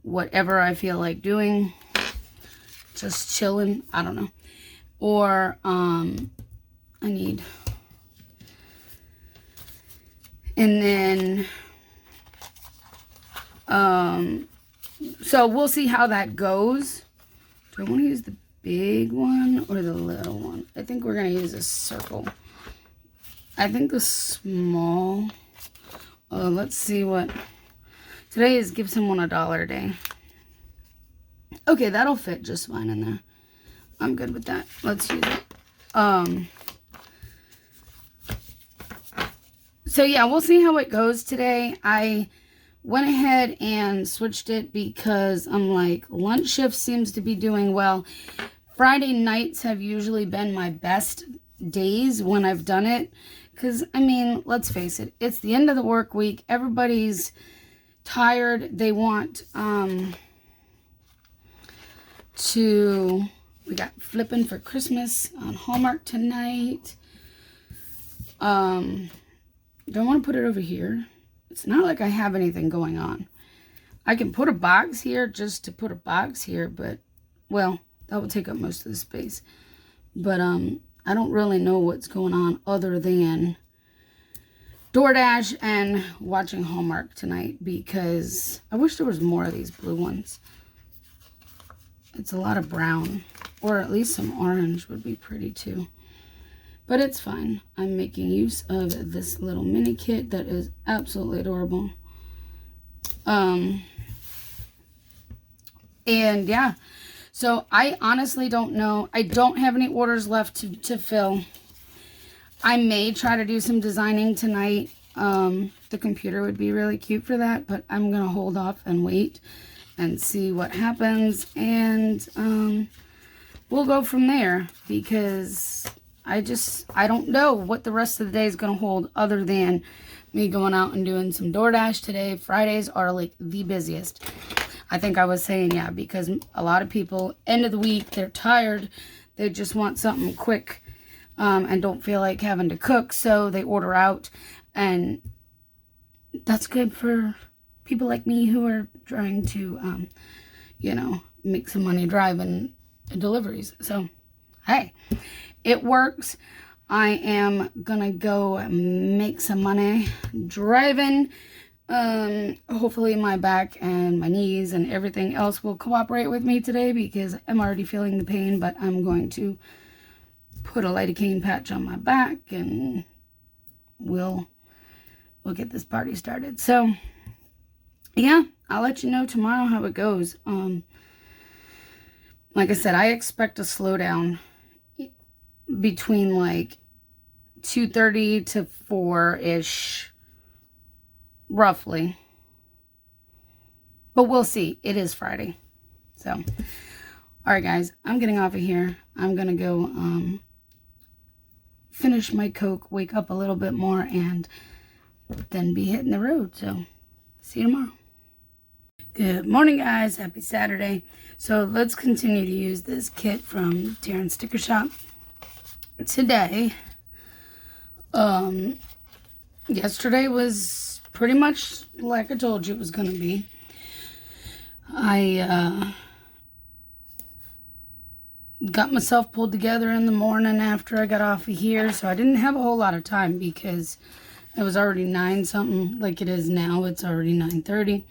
whatever I feel like doing. Just chilling. I don't know. Or, I need... And then, so we'll see how that goes. Do I want to use the big one or the little one? I think we're going to use a circle. I think the small, let's see what, today is Give Someone $1 day. Okay, that'll fit just fine in there. I'm good with that. Let's use it. So yeah, we'll see how it goes today. I went ahead and switched it because I'm like, lunch shift seems to be doing well. Friday nights have usually been my best days when I've done it. Because, I mean, let's face it, it's the end of the work week. Everybody's tired. They want we got Flippin' for Christmas on Hallmark tonight. Do I want to put it over here? It's not like I have anything going on. I can put a box here just to put a box here, but, well, that will take up most of the space. But, I don't really know what's going on other than DoorDash and watching Hallmark tonight, because I wish there was more of these blue ones. It's a lot of brown, or at least some orange would be pretty too. But it's fine. I'm making use of this little mini kit that is absolutely adorable. And yeah, so I honestly don't know. I don't have any orders left to fill. I may try to do some designing tonight. The computer would be really cute for that, but I'm going to hold off and wait and see what happens. And we'll go from there, because I don't know what the rest of the day is going to hold other than me going out and doing some DoorDash today. Fridays are like the busiest. I think I was saying, yeah, because a lot of people, end of the week, they're tired. They just want something quick and don't feel like having to cook. So they order out. And that's good for people like me who are trying to, you know, make some money driving deliveries. So, hey, it works. I am gonna go make some money driving. Hopefully my back and my knees and everything else will cooperate with me today, because I'm already feeling the pain, but I'm going to put a lidocaine patch on my back and we'll get this party started. So yeah, I'll let you know tomorrow how it goes. Like I said, I expect a slowdown between like 2:30 to 4-ish, roughly. But we'll see. It is Friday. So, all right, guys, I'm getting off of here. I'm going to go finish my Coke, wake up a little bit more, and then be hitting the road. So, see you tomorrow. Good morning, guys. Happy Saturday. So, let's continue to use this kit from Darren's Sticker Shop. Today, yesterday was pretty much like I told you it was going to be. I got myself pulled together in the morning after I got off of here, so I didn't have a whole lot of time because it was already 9 something like it is now. It's already 9:30.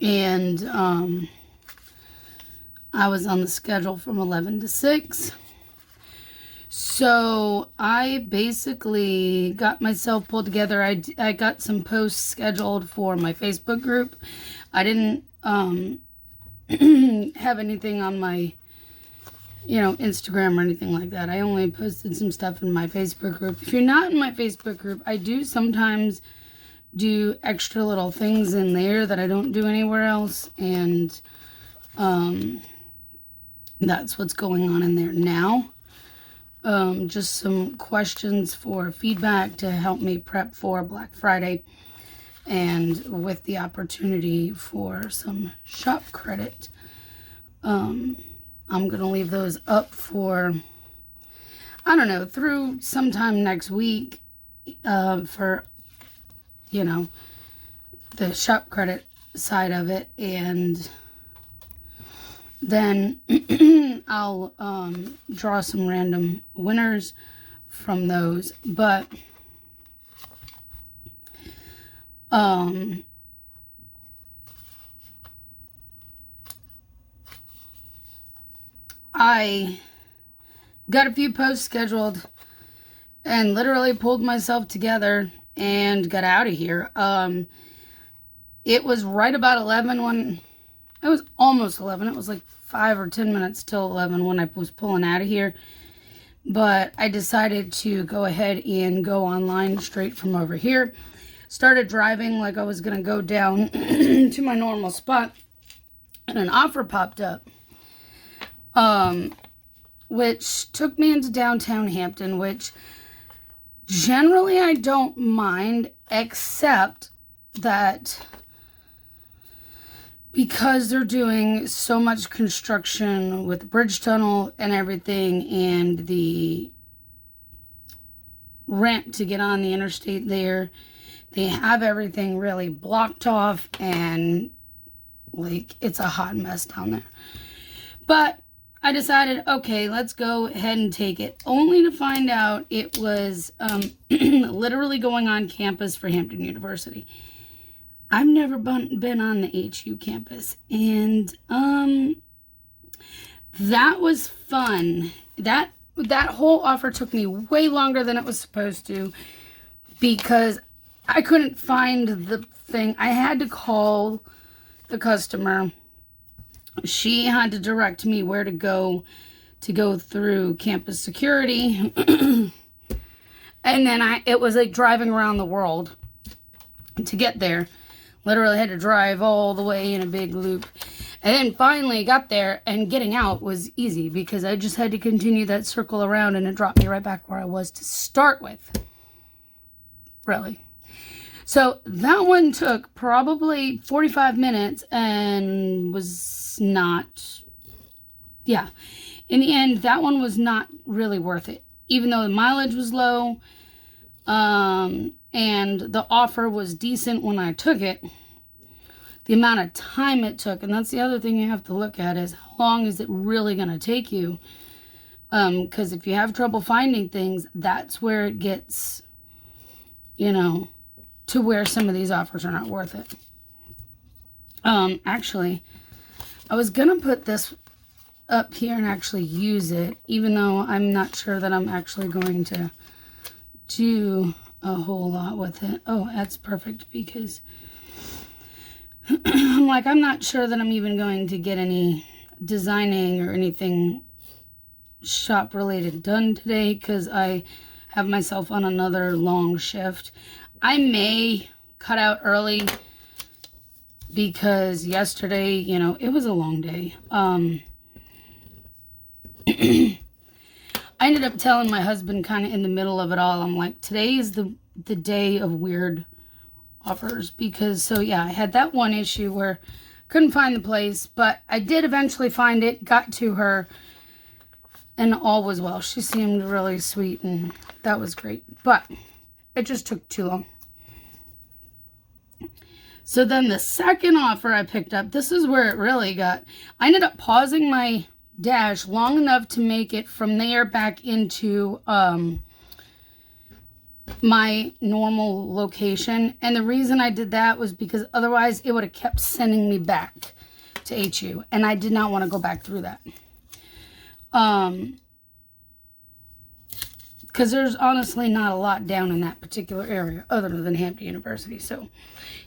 And I was on the schedule from 11 to 6. So I basically got myself pulled together. I got some posts scheduled for my Facebook group. I didn't have anything on my, Instagram or anything like that. I only posted some stuff in my Facebook group. If you're not in my Facebook group, I do sometimes do extra little things in there that I don't do anywhere else. And that's what's going on in there now. Just some questions for feedback to help me prep for Black Friday, and with the opportunity for some shop credit. I'm going to leave those up for, I don't know, through sometime next week for, the shop credit side of it. And then I'll draw some random winners from those. But I got a few posts scheduled and literally pulled myself together and got out of here. It was right about 11 when... It was almost 11. It was like 5 or 10 minutes till 11 when I was pulling out of here. But I decided to go ahead and go online straight from over here. Started driving like I was going to go down to my normal spot. And an offer popped up. Which took me into downtown Hampton, which generally I don't mind, except that because they're doing so much construction with the bridge tunnel and everything, and the ramp to get on the interstate there, they have everything really blocked off, and like it's a hot mess down there. But I decided, okay, let's go ahead and take it, only to find out it was literally going on campus for Hampton University. I've never been on the HU campus, and that was fun. That whole offer took me way longer than it was supposed to, because I couldn't find the thing. I had to call the customer. She had to direct me where to go through campus security. And then it was like driving around the world to get there. Literally had to drive all the way in a big loop. And then finally got there, and getting out was easy because I just had to continue that circle around, and it dropped me right back where I was to start with. Really. So that one took probably 45 minutes and was not, yeah. In the end, that one was not really worth it. Even though the mileage was low, and the offer was decent when I took it, the amount of time it took, and that's the other thing you have to look at, is how long is it really going to take you? Because if you have trouble finding things, that's where it gets, to where some of these offers are not worth it. Actually, I was going to put this up here and actually use it, even though I'm not sure that I'm actually going to do a whole lot with it. Oh, that's perfect, because I'm not sure that I'm even going to get any designing or anything shop related done today, because I have myself on another long shift. I may cut out early because yesterday, it was a long day. I ended up telling my husband kind of in the middle of it all, I'm like, today is the day of weird offers, because I had that one issue where I couldn't find the place, but I did eventually find it, got to her, and all was well. She seemed really sweet, and that was great, but it just took too long. So then the second offer I picked up, this is where it really got, I ended up pausing my dash long enough to make it from there back into my normal location. And the reason I did that was because otherwise it would have kept sending me back to HU, and I did not want to go back through that. Because there's honestly not a lot down in that particular area other than Hampton University. So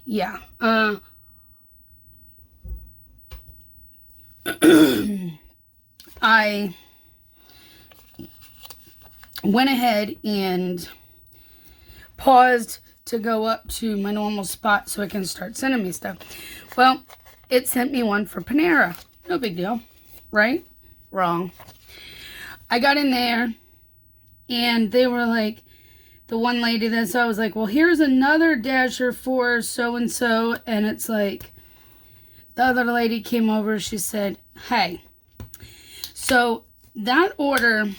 yeah. I went ahead and paused to go up to my normal spot so it can start sending me stuff. Well, it sent me one for Panera. No big deal, right? Wrong. I got in there and they were like, the one lady that saw was like, well, here's another dasher for so-and-so. And it's like, the other lady came over, she said, hey, so that order,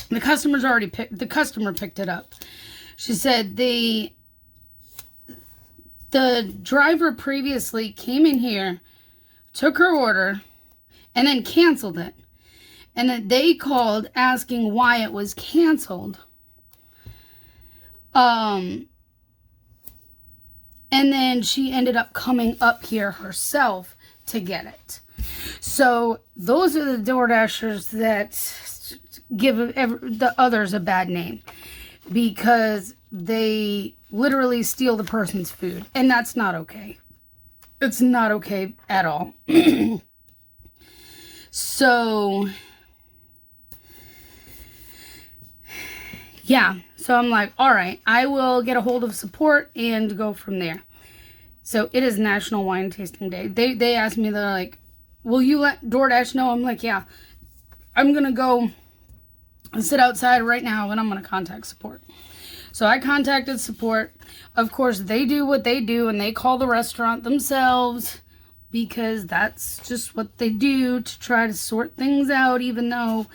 the customer picked it up. She said the driver previously came in here, took her order, and then canceled it. And that they called asking why it was canceled. And then she ended up coming up here herself to get it. So those are the door dashers that give the others a bad name, because they literally steal the person's food, and that's not okay. It's not okay at all. So yeah, so I'm like, all right, I will get a hold of support and go from there. So it is National Wine Tasting Day. They asked me, they're like, will you let DoorDash know? I'm like, yeah, I'm going to go and sit outside right now and I'm going to contact support. So I contacted support. Of course, they do what they do and they call the restaurant themselves, because that's just what they do to try to sort things out, even though,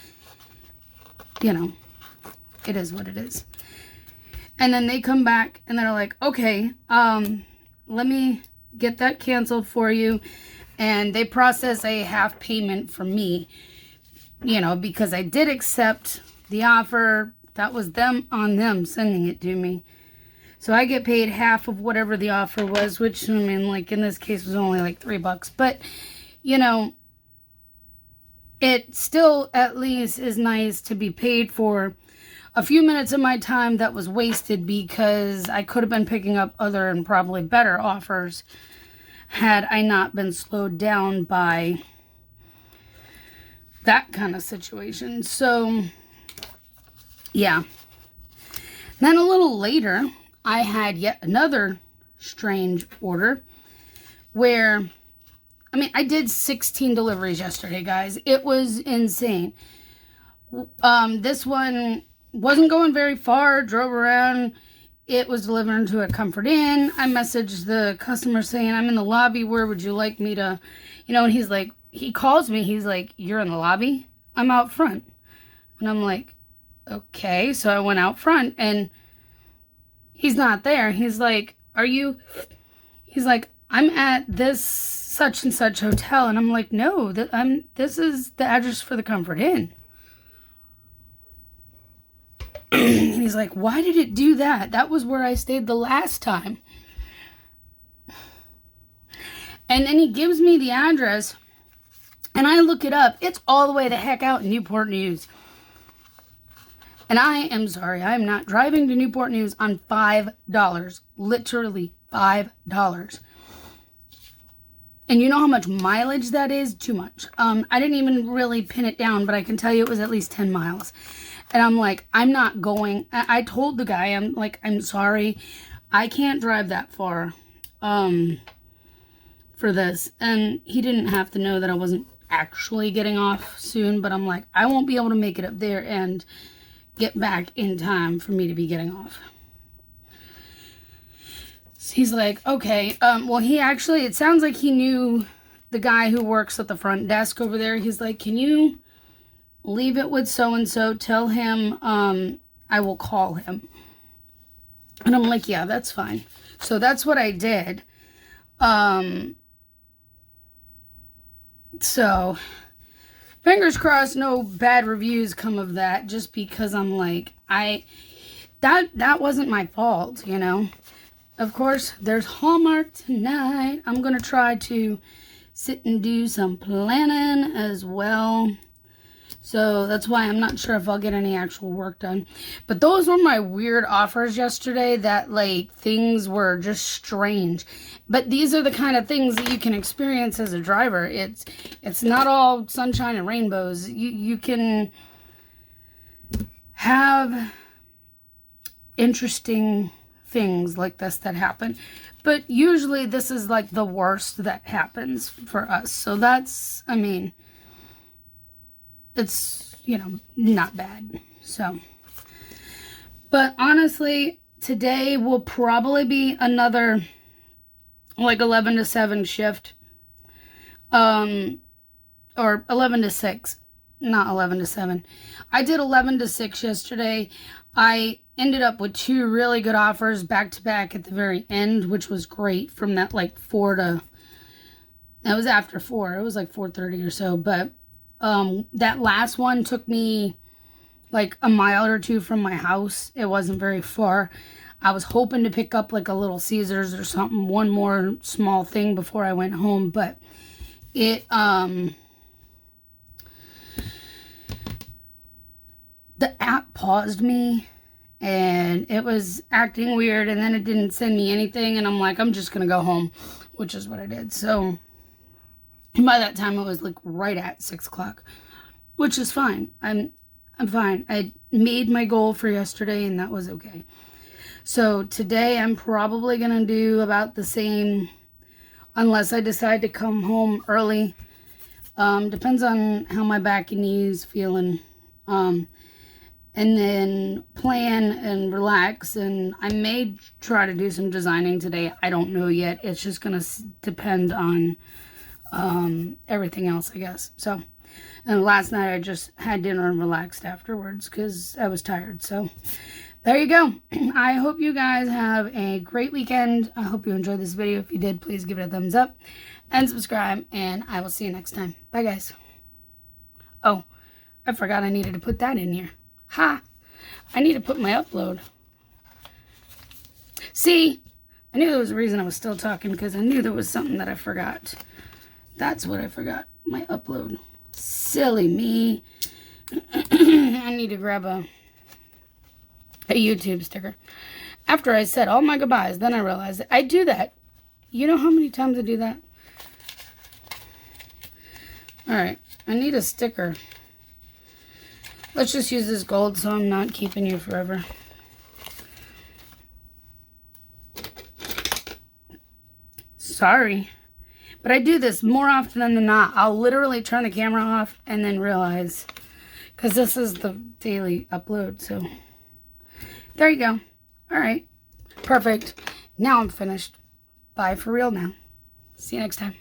it is what it is. And then they come back and they're like, okay, let me get that canceled for you. And they process a half payment from me, because I did accept the offer. That was on them sending it to me. So I get paid half of whatever the offer was, which, in this case was only like $3. But, it still at least is nice to be paid for a few minutes of my time that was wasted, because I could have been picking up other and probably better offers had I not been slowed down by that kind of situation. So, yeah. Then a little later, I had yet another strange order where, I did 16 deliveries yesterday, guys. It was insane. This one wasn't going very far, drove around. it was delivered to a Comfort Inn. I messaged the customer saying, I'm in the lobby. Where would you like me to, and he's like, he calls me. He's like, you're in the lobby? I'm out front. And I'm like, okay. So I went out front and he's not there. He's like, he's like, I'm at this such and such hotel. And I'm like, no, this is the address for the Comfort Inn. And he's like, why did it do that? That was where I stayed the last time. And then he gives me the address, and I look it up. It's all the way the heck out in Newport News. And I am sorry, I am not driving to Newport News on $5. Literally $5. And you know how much mileage that is? Too much. I didn't even really pin it down, but I can tell you it was at least 10 miles. And I'm like, I'm not going. I told the guy, I'm like, I'm sorry. I can't drive that far for this. And he didn't have to know that I wasn't actually getting off soon. But I'm like, I won't be able to make it up there and get back in time for me to be getting off. So he's like, okay. Well, he actually, it sounds like he knew the guy who works at the front desk over there. He's like, can you leave it with so-and-so, tell him I will call him. And I'm like, yeah, that's fine. So that's what I did. So fingers crossed no bad reviews come of that, just because I'm like, that wasn't my fault, Of course, there's Hallmark tonight. I'm going to try to sit and do some planning as well. So that's why I'm not sure if I'll get any actual work done. But those were my weird offers yesterday, that like things were just strange. But these are the kind of things that you can experience as a driver. It's not all sunshine and rainbows. You can have interesting things like this that happen. But usually this is like the worst that happens for us. So that's, it's, not bad. So, but honestly, today will probably be another like 11 to 7 shift. Or 11 to 6, not 11 to 7. I did 11 to 6 yesterday. I ended up with 2 really good offers back to back at the very end, which was great, from that like 4 to, that was after 4. It was like 4:30 or so, but that last one took me like a mile or 2 from my house. It wasn't very far. I was hoping to pick up like a Little Caesars or something, one more small thing before I went home, but it, the app paused me and it was acting weird, and then it didn't send me anything, and I'm like, I'm just gonna go home, which is what I did. So by that time it was like right at 6 o'clock, which is fine. I'm fine. I made my goal for yesterday, and that was okay. So today I'm probably gonna do about the same, unless I decide to come home early. Depends on how my back and knees feeling. And then plan and relax, and I may try to do some designing today. I don't know yet. It's just gonna depend on everything else, I guess. So, and last night I just had dinner and relaxed afterwards because I was tired. So there you go. I hope you guys have a great weekend. I hope you enjoyed this video. If you did, please give it a thumbs up and subscribe, and I will see you next time. Bye, guys. Oh, I forgot I needed to put that in here. Ha! I need to put my upload. See? I knew there was a reason I was still talking, because I knew there was something that I forgot. That's what I forgot. My upload. Silly me. I need to grab a YouTube sticker. After I said all my goodbyes, then I realized I do that. You know how many times I do that? Alright. I need a sticker. Let's just use this gold so I'm not keeping you forever. Sorry. But I do this more often than not. I'll literally turn the camera off and then realize. Because this is the daily upload. So there you go. Alright. Perfect. Now I'm finished. Bye for real now. See you next time.